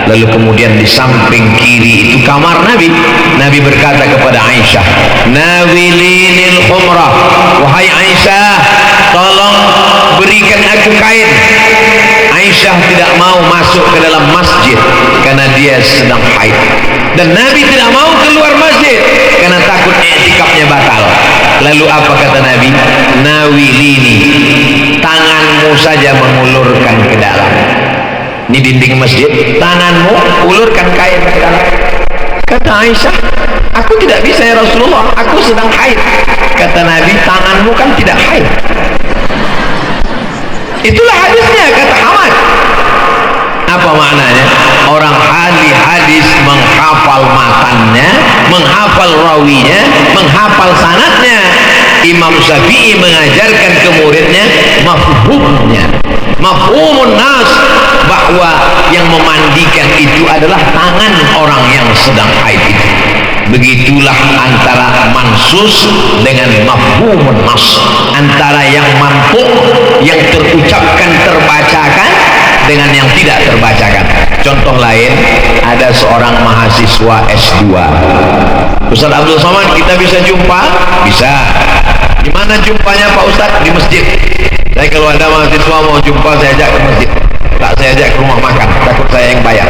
lalu kemudian di samping kiri itu kamar Nabi. Nabi berkata kepada Aisyah, nawilinil khumrah, wahai Aisyah, tolong berikan aku kain. Aisyah tidak mau masuk ke dalam masjid karena dia sedang haid, dan Nabi tidak mau keluar masjid karena takut i'tikafnya batal. Lalu apa kata Nabi? Nawilini, tanganmu saja mengulurkan ke dalam. Ini dinding masjid, tanganmu ulurkan kain ke dalam. Kata Aisyah, aku tidak bisa ya Rasulullah, aku sedang haid. Kata Nabi, tanganmu kan tidak haid. Itulah hadisnya, kata Hamad. Apa maknanya? Orang ahli hadis menghafal matannya, menghafal rawinya, menghafal sanadnya. Imam Syafi'i mengajarkan ke muridnya mafhumnya, mafhumun nas, bahwa yang memandikan itu adalah tangan orang yang sedang haid itu. Begitulah antara mansus dengan mafhumun nas, antara yang mampu, yang terucapkan, terbacakan, dengan yang tidak terbacakan. Contoh lain, ada seorang mahasiswa S2. Ustaz Abdul Somad, kita bisa jumpa? Bisa. Di mana jumpanya Pak Ustaz? Di masjid. Saya kalau ada mahasiswa mau jumpa, saya ajak ke masjid. Tak, saya ajak ke rumah makan, takut saya yang bayar,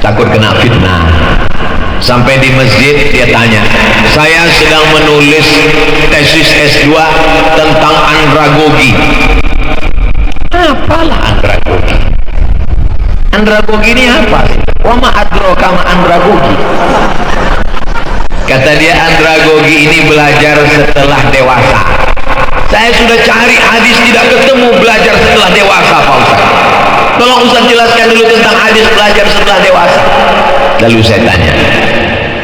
takut kena fitnah. Sampai di masjid dia tanya, saya sedang menulis tesis S2 tentang andragogi. Apalah andragogi? Andragogi ini apa? Wa ma adraka ma andragogi? Kata dia, andragogi ini belajar setelah dewasa. Saya sudah cari hadis tidak ketemu belajar setelah dewasa, Pak Ustaz. Tolong Ustaz jelaskan dulu tentang hadis belajar setelah dewasa. Lalu saya tanya,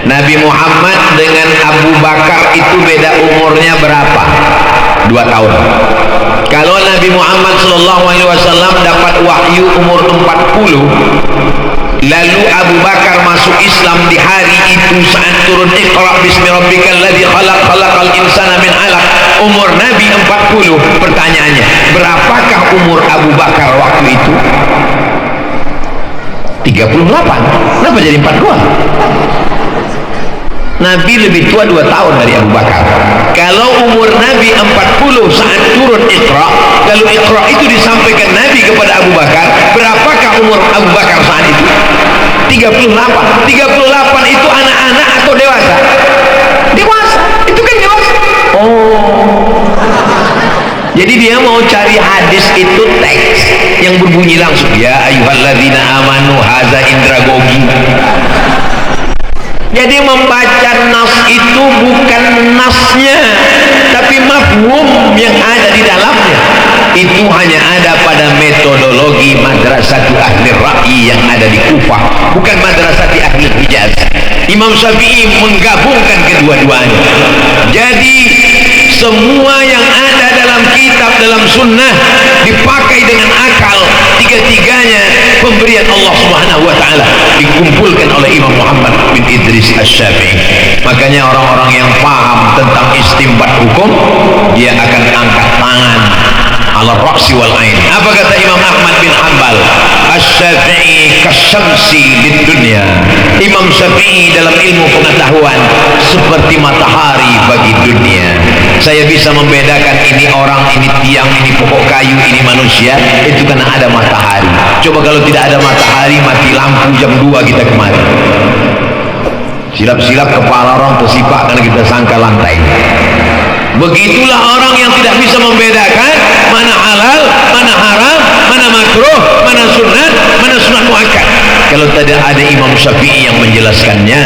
Nabi Muhammad dengan Abu Bakar itu beda umurnya berapa? 2 tahun. Kalau Nabi Muhammad SAW dapat wahyu umur 40, lalu Abu Bakar masuk Islam di hari itu saat turun Iqra bismi rabbikal ladzi khalaq, khalaqal insana min 'alaq, umur Nabi 40. Pertanyaannya, berapakah umur Abu Bakar waktu itu? 38. Kenapa jadi 42? Nabi lebih tua 2 tahun dari Abu Bakar. Kalau umur Nabi 40 saat turun Iqra, lalu Iqra itu disampaikan Nabi kepada Abu Bakar, berapakah umur Abu Bakar saat itu? 38. 38 itu anak-anak atau dewasa? Dewasa. Itu kan dewasa. Oh. Jadi dia mau cari hadis itu teks yang berbunyi langsung, ya ayyuhalladzina amanu hadza indragogi. Jadi membaca nas itu bukan nasnya, tapi mafhum yang ada di dalamnya. Itu hanya ada pada metodologi madrasah ahli ra'yi yang ada di Kufah, bukan madrasah ahli Hijaz. Imam Syafi'i menggabungkan kedua-duanya. Jadi semua yang ada dalam kitab, dalam sunnah dipakai dengan akal, tiga-tiganya pemberian Allah Subhanahu wa taala dikumpulkan oleh Imam Muhammad bin Idris Asy-Syafi'i. Makanya orang-orang yang paham tentang istinbat hukum, dia akan angkat tangan ala ra'si wal ain. Apa kata Imam Ahmad bin Hanbal? Asy-Syafi'i kasyamsi lid dunya. Imam Syafi'i dalam ilmu pengetahuan seperti matahari bagi dunia. Saya bisa membedakan ini orang, ini tiang, ini pokok kayu, ini manusia, itu karena ada matahari. Coba kalau tidak ada matahari, mati lampu jam 2 kita kemari. Silap-silap kepala orang tersipak karena kita sangka lantai. Begitulah orang yang tidak bisa membedakan mana halal, mana haram, mana makruh, mana sunnah, kalau tidak ada Imam Syafi'i yang menjelaskannya.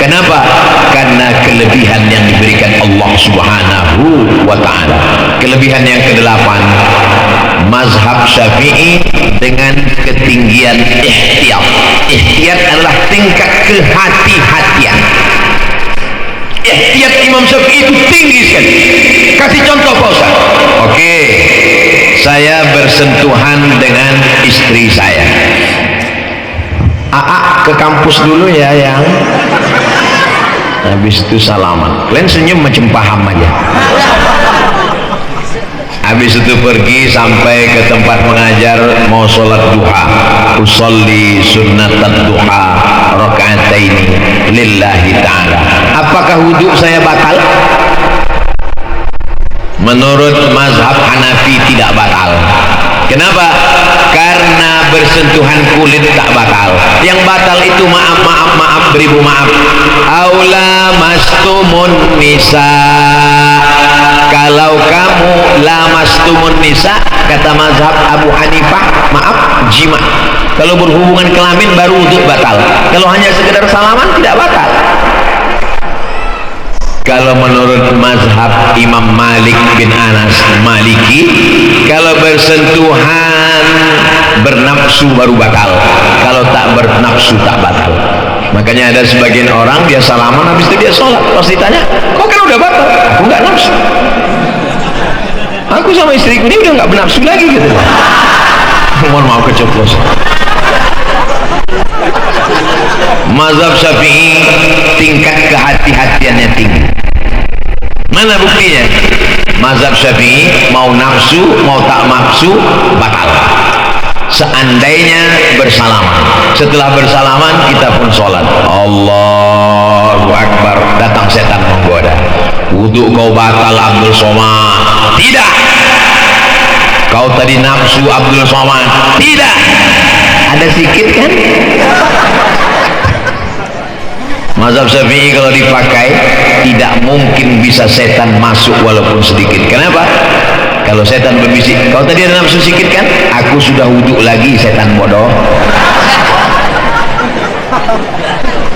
Kenapa? Karena kelebihan yang diberikan Allah Subhanahu wa ta'ala. Kelebihan yang kedelapan, mazhab Syafi'i dengan ketinggian ihtiyat. Ihtiyat adalah tingkat kehati-hatian. Ihtiyat Imam Syafi'i itu tinggi sekali. Kasih contoh Pak Ustaz. Oke, saya bersentuhan dengan istri saya. Aa ke kampus dulu ya yang. Habis itu salaman. Kalian senyum macam paham aja. Habis itu pergi sampai ke tempat mengajar, mau sholat duha. Usolli sunnatat duha raka'ataini lillahi ta'ala. Apakah wudhu saya batal? Menurut mazhab Hanafi tidak batal. Kenapa? Karena bersentuhan kulit tak batal. Yang batal itu maaf, beribu maaf. Aula mastumun nisa. Kalau kamu lamastumun nisa, kata mazhab Abu Hanifah, maaf, jima. Kalau berhubungan kelamin baru wudhu batal. Kalau hanya sekedar salaman tidak batal. Kalau menurut mazhab Imam Malik bin Anas Maliki, kalau bersentuhan bernafsu baru batal. Kalau tak bernafsu tak batal. Makanya ada sebagian orang dia salaman habis itu dia sholat. Pas ditanya, kok kan udah batal? Aku nggak nafsu. Aku sama istriku ini udah nggak bernafsu lagi gitu. Mohon maaf keceplosan. Mazhab Syafi'i tingkat kehati-hatiannya tinggi. Mana buktinya? Mazhab Syafi'i mau nafsu mau tak nafsu batal. Seandainya bersalaman, setelah bersalaman kita pun sholat. Allahu Akbar, datang setan menggoda. Wudhu kau batal Abdul Somad. Tidak. Kau tadi nafsu Abdul Somad. Tidak. Ada sikit kan? Mazhab Syafi'i kalau dipakai tidak mungkin bisa setan masuk walaupun sedikit. Kenapa? Kalau setan berbisik, kau tadi ada nafsu sedikit kan? Aku sudah wudhu lagi, setan bodoh.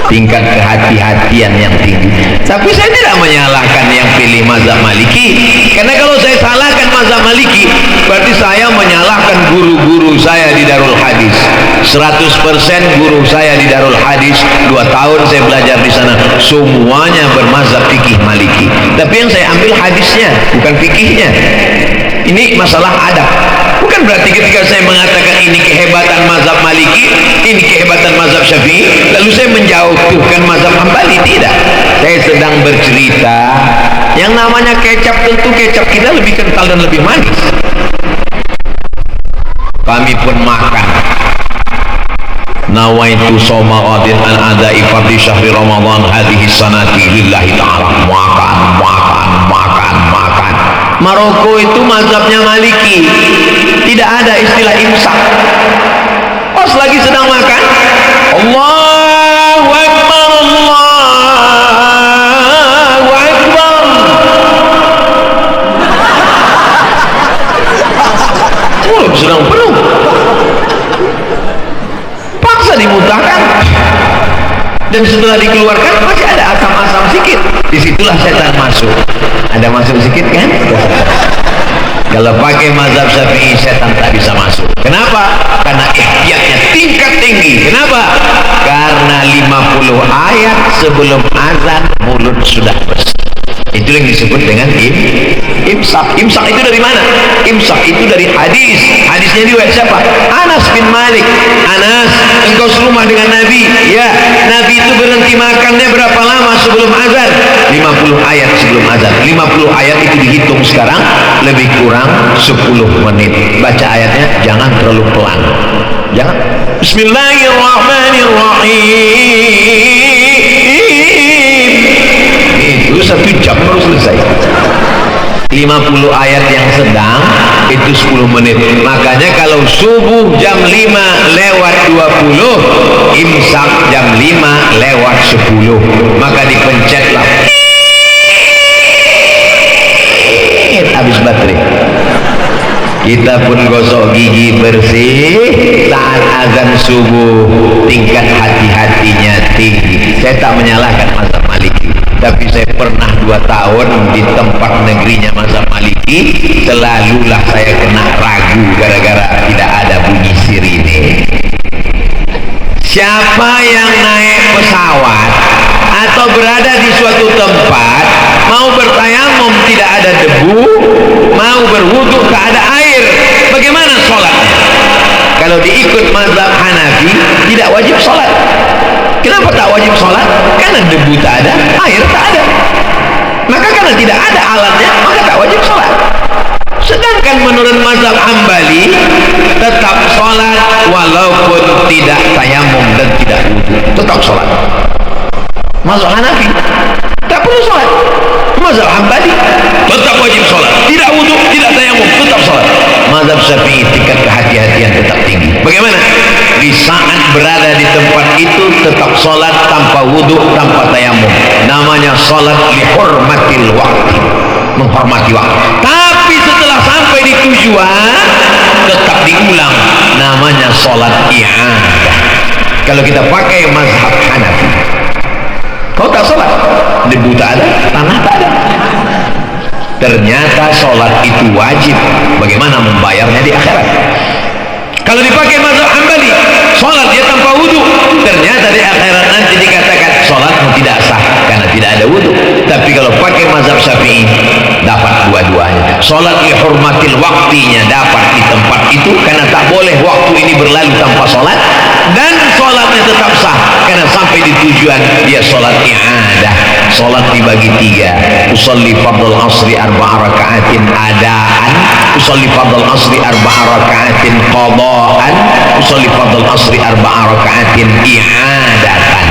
Tingkat kehati-hatian yang tinggi. Tapi saya tidak menyalahkan yang pilih mazhab Maliki, karena kalau saya salahkan mazhab Maliki berarti saya menyalahkan guru-guru saya di Darul Hadis. 100% guru saya di Darul Hadis, 2 tahun saya belajar di sana, semuanya bermazhab fikih Maliki. Tapi yang saya ambil hadisnya, bukan fikihnya. Ini masalah adab. Bukan berarti ketika saya mengatakan ini kehebatan mazhab Maliki, ini kehebatan mazhab Syafi'i, lalu saya menjauhkan mazhab Hambali. Tidak. Saya sedang bercerita yang namanya kecap, tentu kecap kita lebih kental dan lebih manis. Kami pun makan. Nawaitu soma qadin an adai fardhi syahri Ramadan hadhihi sanati lillahi ta'ala. Makan. Maroko itu mazhabnya Maliki, tidak ada istilah imsak. Pas lagi sedang makan, Allahu Akbar, Allahu Akbar. Mulut sedang penuh, paksa dimutahkan, dan setelah dikeluarkan masih ada asam-asam sedikit. Disitulah setan masuk. Ada masuk sedikit kan? Kalau pakai mazhab Syafi'i setan tak bisa masuk. Kenapa? Karena ihtiyatnya tingkat tinggi. Kenapa? Karena 50 ayat sebelum azan mulut sudah bersih. Itu yang disebut dengan imsak. Imsak itu dari mana? Imsak itu dari hadis. Hadisnya riwayat siapa? Anas bin Malik. Anas, engkau serumah dengan Nabi. Ya, Nabi itu berhenti makannya berapa lama sebelum azan? 50 ayat sebelum azan. 50 ayat itu dihitung sekarang lebih kurang 10 menit. Baca ayatnya jangan terlalu pelan. Jangan. Bismillahirrahmanirrahim. Itu 1 jam baru selesai. 50 ayat yang sedang itu 10 menit. Makanya kalau subuh jam 5:20, imsak jam 5:10, maka dipencetlah, habis baterai. Kita pun gosok gigi bersih saat azan subuh, tingkat hati-hatinya tinggi. Saya tak menyalahkan mazhab Maliki, tapi saya pernah 2 tahun di tempat negerinya mazhab Maliki, selalulah saya kena ragu gara-gara tidak ada bunyi sirine. Siapa yang naik pesawat atau berada di suatu tempat, mau bertayamum tidak ada debu, mau berwudu tak ada air, bagaimana sholatnya? Kalau diikut mazhab Hanafi tidak wajib sholat. Kenapa tak wajib sholat? Karena debu tak ada, air tak ada. Maka karena tidak ada alatnya, maka tak wajib sholat. Sedangkan menurut mazhab Hambali tetap sholat walaupun tidak tayamum dan tidak wudu, tetap sholat. Mazhab Hanafi tak perlu sholat. Mazhab Hambali tetap wajib sholat, tidak wudu, tidak tayamum, tetap sholat. Mazhab Syafi'i tingkat kehati-hatian tetap tinggi. Bagaimana? Di saat berada di tempat itu tetap sholat tanpa wudu, tanpa tayamum. Namanya sholat lihurmatil waktu, menghormati waktu. Tapi setelah sampai di tujuan tetap diulang, namanya sholat i'adah. Kalau kita pakai mazhab Hanafi, kau tak sholat, debu tak ada, tanah tak ada. Ternyata sholat itu wajib. Bagaimana membayarnya di akhirat? Kalau dipakai mazhab Hambali, sholat dia tanpa wudu, ternyata di akhirat nanti dikatakan sholatmu tidak sah karena tidak ada wudu. Tapi kalau pakai mazhab Syafi'i, dapat dua-duanya. Sholat dihormatil waktinya dapat di tempat itu karena tak boleh waktu ini berlalu tanpa sholat, dan sholatnya tetap sah karena sampai di tujuan dia sholat i'adah. Sholat dibagi 3. Usolli fardhu asri 4 raka'atin adaan, usolli fardhu asri 4 raka'atin qadaan, usolli fardhu asri 4 raka'atin i'adatan.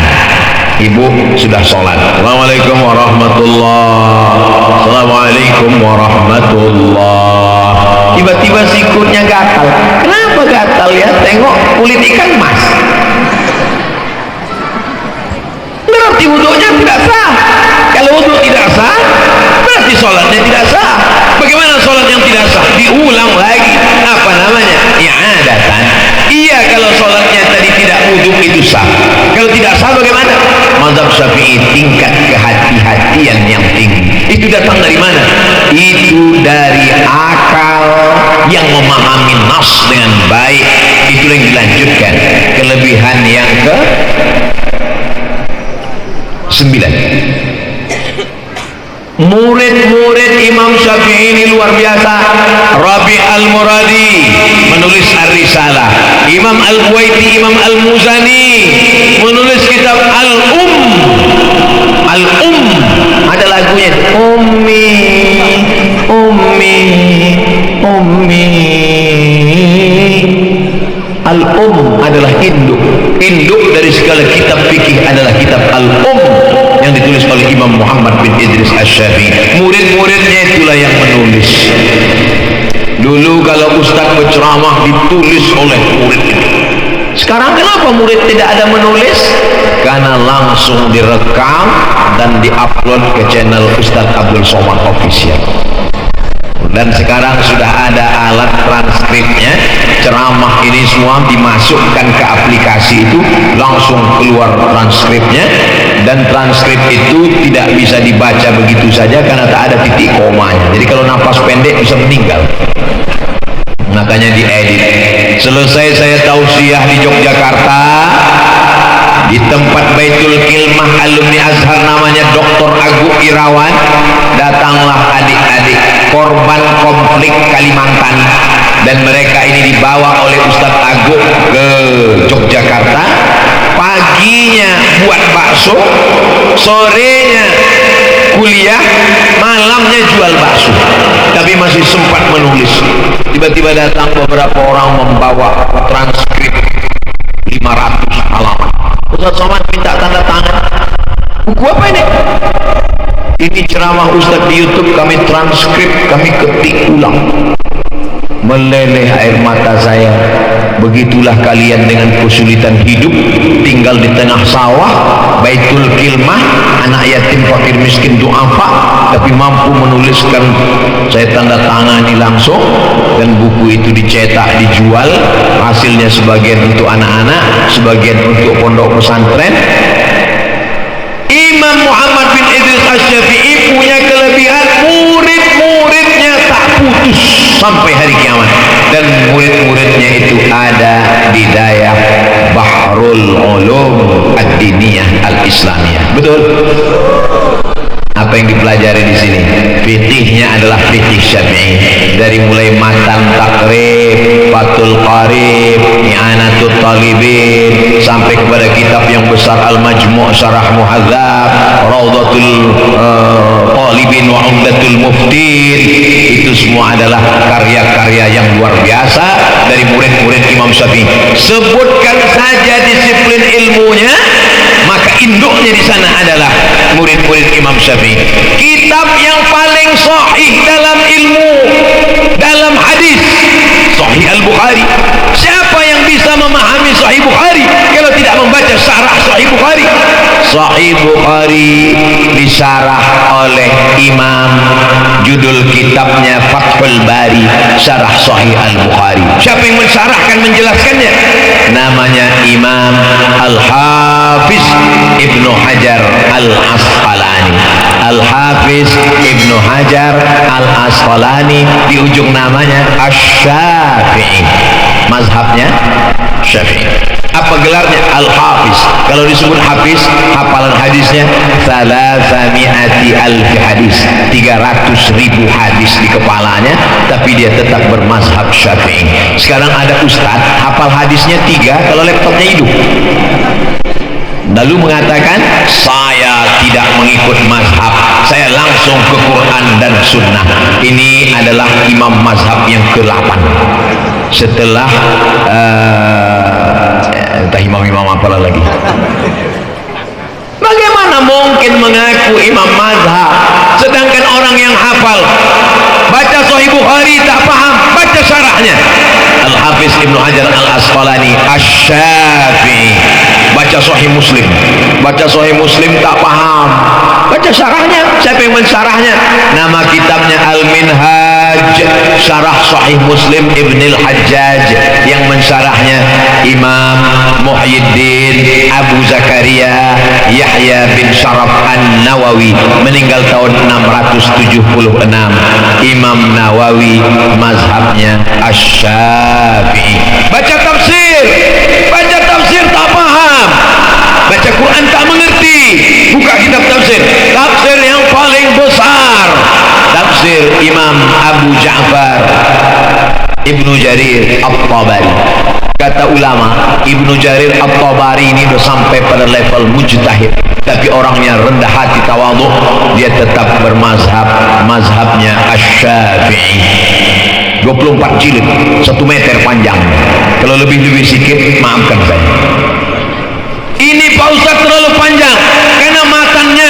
Ibu sudah sholat. Assalamualaikum warahmatullahi. Assalamualaikum warahmatullahi. Tiba-tiba sikurnya gatal. Kenapa gatal ya? Tengok kulit ikan mas. Berarti wudunya tidak sah. Kalau wudu tidak sah, berarti sholatnya tidak sah. Bagaimana sholat yang tidak sah? Diulang lagi. Apa namanya? I'adatan. Iya, kalau sholatnya tadi tidak wudu itu sah. Kalau tidak sah bagaimana? Mazhab Syafi'i tingkat kehati-hatian yang tinggi. Itu datang dari mana? Itu dari akal yang memahami nas dengan baik. Itu yang dilanjutkan. Kelebihan yang ke 9. Murid-murid Imam Syafi'i ini luar biasa. Rabi' al-Muradi menulis Ar-Risalah, Imam Al-Buwaiti, Imam Al-Muzani menulis kitab Al-Um. Al-Um ada lagunya, Ummi Ummi Ummi. Al-Um adalah induk. Induk dari segala kitab fikih adalah kitab Al-Um yang ditulis oleh Imam Muhammad bin Idris Asy-Syafi'i. Murid-muridnya itulah yang menulis. Dulu kalau ustaz berceramah ditulis oleh murid itu. Sekarang kenapa murid tidak ada menulis? Karena langsung direkam dan diupload ke channel Ustaz Abdul Somad Official. Dan sekarang sudah ada alat transkripnya. Ceramah ini semua dimasukkan ke aplikasi itu, langsung keluar transkripnya. Dan transkrip itu tidak bisa dibaca begitu saja karena tak ada titik komanya. Jadi kalau nafas pendek bisa meninggal. Makanya diedit. Selesai saya tausiah di Yogyakarta, di tempat Baitul Kilmah alumni Azhar namanya Dr. Agung Irawan. Datanglah adik-adik korban konflik Kalimantan, dan mereka ini dibawa oleh Ustadz Agung ke Yogyakarta. Paginya buat bakso, sorenya kuliah, malamnya jual bakso, tapi masih sempat menulis. Tiba-tiba datang beberapa orang membawa transkrip 500 halaman. Ustadz Somad minta tanda tangan. Buku apa ini? Ini ceramah Ustadz di YouTube, kami transkrip, kami ketik ulang. Meleleh air mata saya. begitulah kalian dengan kesulitan hidup, tinggal di tengah sawah, baitul kilmah, anak yatim fakir miskin duafa, tapi mampu menuliskan, saya tanda tangani langsung, dan buku itu dicetak, dijual, hasilnya sebagian untuk anak-anak, sebagian untuk pondok pesantren. Imam Muhammad bin Idris Asy-Syafi'i punya kelebihan, murid-muridnya tak putus sampai hari kiamat, dan murid-muridnya itu ada di daerah Bahrul Ulum Ad-Diniyah Al-Islamiyah. Betul? Apa yang dipelajari di sini? Fikihnya adalah fikih Syafi'i, dari mulai matan takrib, fatul qarib, i'anatul talibin, sampai kepada kitab yang besar Al-Majmu' Syarah Muhadzab, Raudhatul Talibin wa Umdatul Muftin. Itu semua adalah karya-karya yang luar biasa dari murid-murid Imam Syafi'i. Sebutkan saja disiplin ilmunya, maka induknya di sana adalah murid-murid Imam Syafi'i. Kitab yang paling sahih dalam ilmu, dalam hadis, Sahih Al-Bukhari. Siapa yang bisa memahami Sahih Bukhari kalau tidak membaca syarah Sahih Bukhari? Sahih Bukhari disyarah oleh Imam, judul kitabnya Fathul Bari, Syarah Sahih Al-Bukhari. Siapa yang mensyarahkan, menjelaskannya? Namanya Imam Al-Hafiz Ibnu Hajar Al-Asqalani. Al-Hafiz Ibnu Hajar Al-Asqalani, di ujung namanya Asy-Syafi'i, mazhabnya Syafi'i. Apa gelarnya? Al-Hafiz. Kalau disebut Hafiz, hafalan hadisnya 300.000 hadis, 300.000 hadis di kepalanya, tapi dia tetap bermazhab Syafi'i. Sekarang ada ustadz hafal hadisnya 3 kalau laptopnya hidup, lalu mengatakan saya tidak mengikut mazhab, saya langsung ke Quran dan Sunnah. Ini adalah imam mazhab yang ke-8 setelah entah imam-imam apalah lagi. Bagaimana mungkin mengaku imam mazhab sedangkan orang yang hafal baca Sahih Bukhari tak paham, baca syarahnya Al-Hafiz Ibnu Hajar Al-Asqalani Asy-Syafi'i. Baca Sahih Muslim, baca Sahih Muslim tak paham, baca syarahnya. Siapa yang mensyarahnya? Nama kitabnya Al-Minhaj, Syarah Sahih Muslim Ibnul Hajjaj. Yang mensyarahnya Imam Muhyiddin Abu Zakaria Yahya bin Syaraf An-Nawawi, meninggal tahun 676. Imam Nawawi mazhabnya Asy-Syafi'i. Baca tafsir, baca tafsir tak paham, baca Quran tak mengerti, buka kitab tafsir, tafsir yang paling besar, tafsir Imam Abu Ja'far Ibnu Jarir At-Tabari. Kata ulama, Ibnu Jarir At-Tabari ini sudah sampai pada level mujtahid, tapi orangnya rendah hati, tawadhu, dia tetap bermazhab, mazhabnya Asy-Syafi'i. 24 jilid, 1 meter panjang. Kalau lebih-lebih sikit, maafkan saya. Ini Pak Ustaz terlalu panjang karena matannya,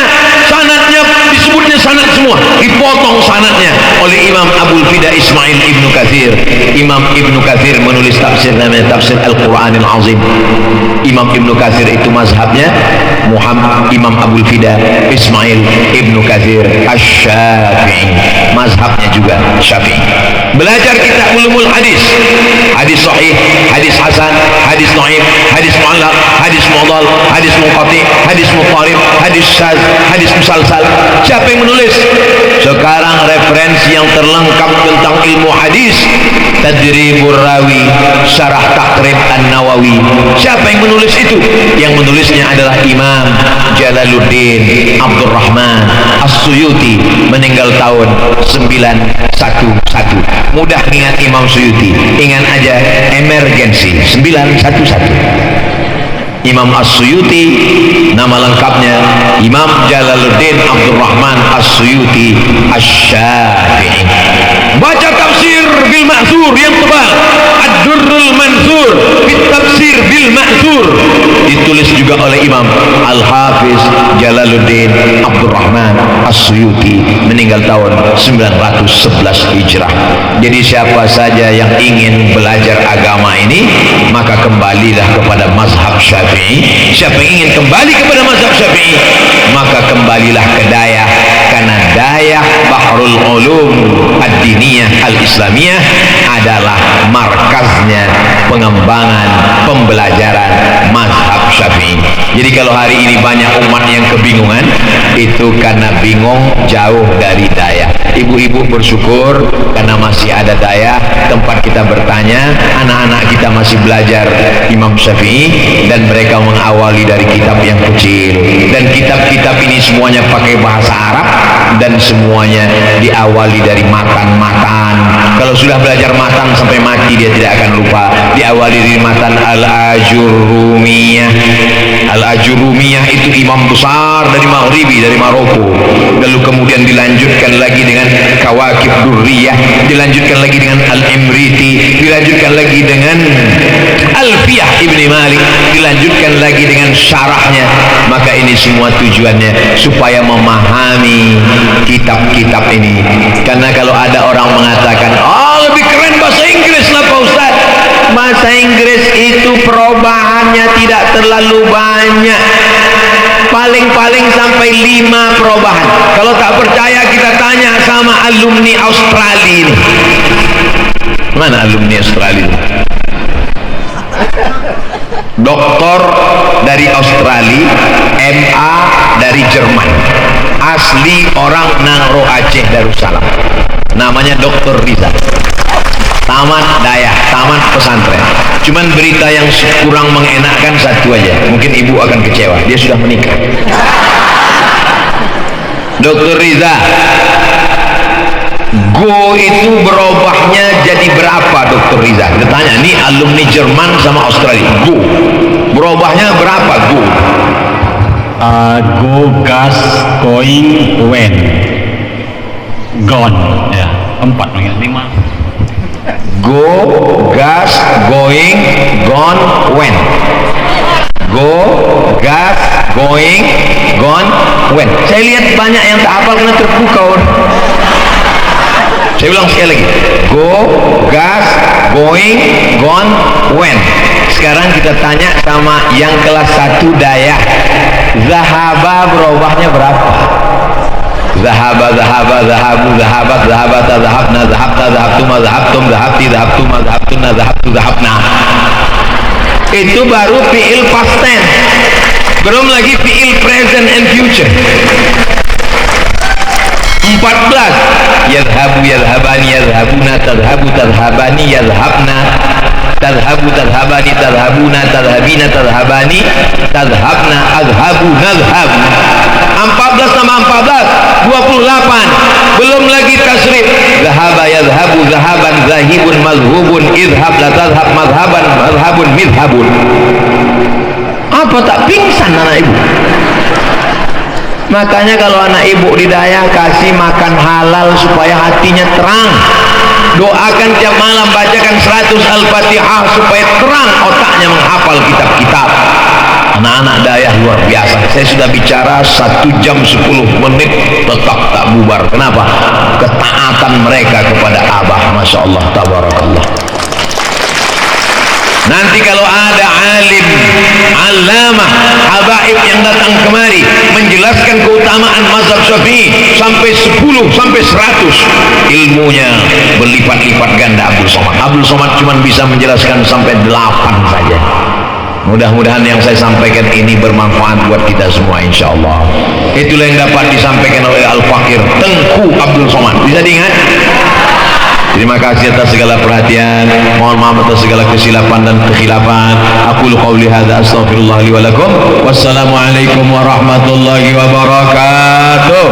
sanadnya disebutnya sanad semua, dipotong sanadnya oleh Imam Abul Fida Ismail Ibnu Katsir. Imam Ibnu Katsir menulis tafsir namanya Tafsir Al-Quranil Azim. Imam Ibnu Katsir itu mazhabnya Muhammad Imam Abul Fida Ismail Ibnu Katsir Asy-Syafi'i, mazhabnya juga Syafi'i. Belajar kitab ulumul hadis, hadis sahih, hadis hasan, hadis dhaif, hadis mu'allaq, hadis mu'dhal, hadis munqati, hadis mutharib, hadis syadz, hadis musalsal. Siapa yang menulis? Sekarang referensi yang terlengkap tentang ilmu hadis, Tadribur Rawi, Syarah Takrib An-Nawawi. Siapa yang menulis itu? Yang menulisnya adalah Imam Jalaluddin Abdurrahman As-Suyuti, meninggal tahun 911. Mudah ingat Imam Suyuti, ingat aja emergensi 911. Imam As-Suyuti, nama lengkapnya Imam Jalaluddin Abdurrahman As-Suyuti Asy-Syafi'i. Baca tafsir bil ma'thur yang tebal, Ad-Durrul Mansur fit tafsir bil ma'thur, ditulis juga oleh Imam Al-Hafiz Jalaluddin Abdurrahman As-Suyuti, meninggal tahun 911 Hijrah. Jadi siapa saja yang ingin belajar agama ini, maka kembalilah kepada mazhab Syafi'i. Siapa yang ingin kembali kepada mazhab Syafi'i, maka kembalilah ke Dayah, karena Dayah Bahrul Ulum Ad-Diniyah Al-Islamiyah adalah markaznya pengembangan pembelajaran mazhab Syafi'i. Jadi kalau hari ini banyak umat yang kebingungan, itu karena bingung jauh dari Dayah. Ibu-ibu bersyukur karena masih ada Dayah tempat kita bertanya. Anak-anak kita masih belajar Imam Syafi'i dan mereka mengawali dari kitab yang kecil, dan kitab-kitab ini semuanya pakai bahasa Arab dan semuanya diawali dari matan-matan. Kalau sudah belajar matan sampai mati dia tidak akan lupa. Diawali dari matan Al-Ajurrumiyah. Al-Ajurrumiyah itu imam besar dari Maghribi, dari Maroko. Lalu kemudian dilanjutkan lagi dengan Kawakib Durriyah, dilanjutkan lagi dengan Al-Imriti, dilanjutkan lagi dengan Alfiyah Ibni Malik, dilanjutkan lagi dengan syarahnya. Maka ini semua tujuannya supaya memahami kitab-kitab ini. Karena kalau ada orang mengatakan, oh lebih keren bahasa Inggris lah Pak Ustaz, bahasa Inggris itu perubahannya tidak terlalu banyak, paling-paling sampai 5 perubahan. Kalau tak percaya kita tanya sama alumni Australia ini. Mana alumni Australia? Doktor dari Australia, MA dari Jerman, asli orang Nangro Aceh Darussalam, namanya Dr. Riza. Tamat Dayah, tamat pesantren. Cuman berita yang kurang mengenakkan satu aja, mungkin ibu akan kecewa, dia sudah menikah. Dr. Riza, go itu berubahnya jadi berapa Dr. Riza? Kita tanya, ini alumni Jerman sama Australia. Go berubahnya berapa go? Go, gas, going, when, gone. Ya, 4, 5. Go, gas, going, gone, when. Go, gas, going, gone, when. Saya lihat banyak yang tak hafal karena terpukau. Saya ulang sekali lagi. Go, gas, going, gone, when. Sekarang kita tanya sama yang kelas 1 Dayah. Zahaba berubahnya berapa? Zahaba, zahaba, zahabu, zahabat, zahabata, zahabna, zahabta, zahabtuma, zahabtum, zahabti, zahabtuma, zahabtuna, zahabtu, zahabna. Itu baru fi'il past tense, belum lagi fi'il present and future. 14. Yadhabu, yadhabani, yadhabuna, tadhabu, tadhabani, yadhabna, tadhabu, tadhabani, tadhabuna, tadhabina, tadhabani, tadhabna, adhabu, nadhab. 14 tambah 14, 28. Belum lagi tasrif. Zahaba, yadhabu, zahaban, zahibun, mazhubun, idhab, la tadhab, madhaban, madhabun, midhabun. Apa tak pingsan anak ibu? Makanya kalau anak ibu di Dayah kasih makan halal supaya hatinya terang. Doakan tiap malam, bacakan 100 Al-Fatihah supaya terang otaknya menghafal kitab-kitab. Anak-anak Dayah luar biasa. Saya sudah bicara 1 jam 10 menit tetap tak bubar. Kenapa? Ketaatan mereka kepada Abah. Masya Allah, tabarakallah. Nanti kalau ada alim, alamah, habaib yang datang kemari menjelaskan keutamaan mazhab Syafi'i sampai 10 sampai 100, ilmunya berlipat-lipat ganda Abdul Somad. Abdul Somad cuma bisa menjelaskan sampai 8 saja. Mudah-mudahan yang saya sampaikan ini bermanfaat buat kita semua, insya Allah. Itulah yang dapat disampaikan oleh Al-Fakir Tengku Abdul Somad. Bisa diingat? Terima kasih atas segala perhatian. Mohon maaf atas segala kesilapan dan kekhilafan. Aqulu qauli hadza astaghfirullah li wa lakum. Wassalamualaikum warahmatullahi wabarakatuh.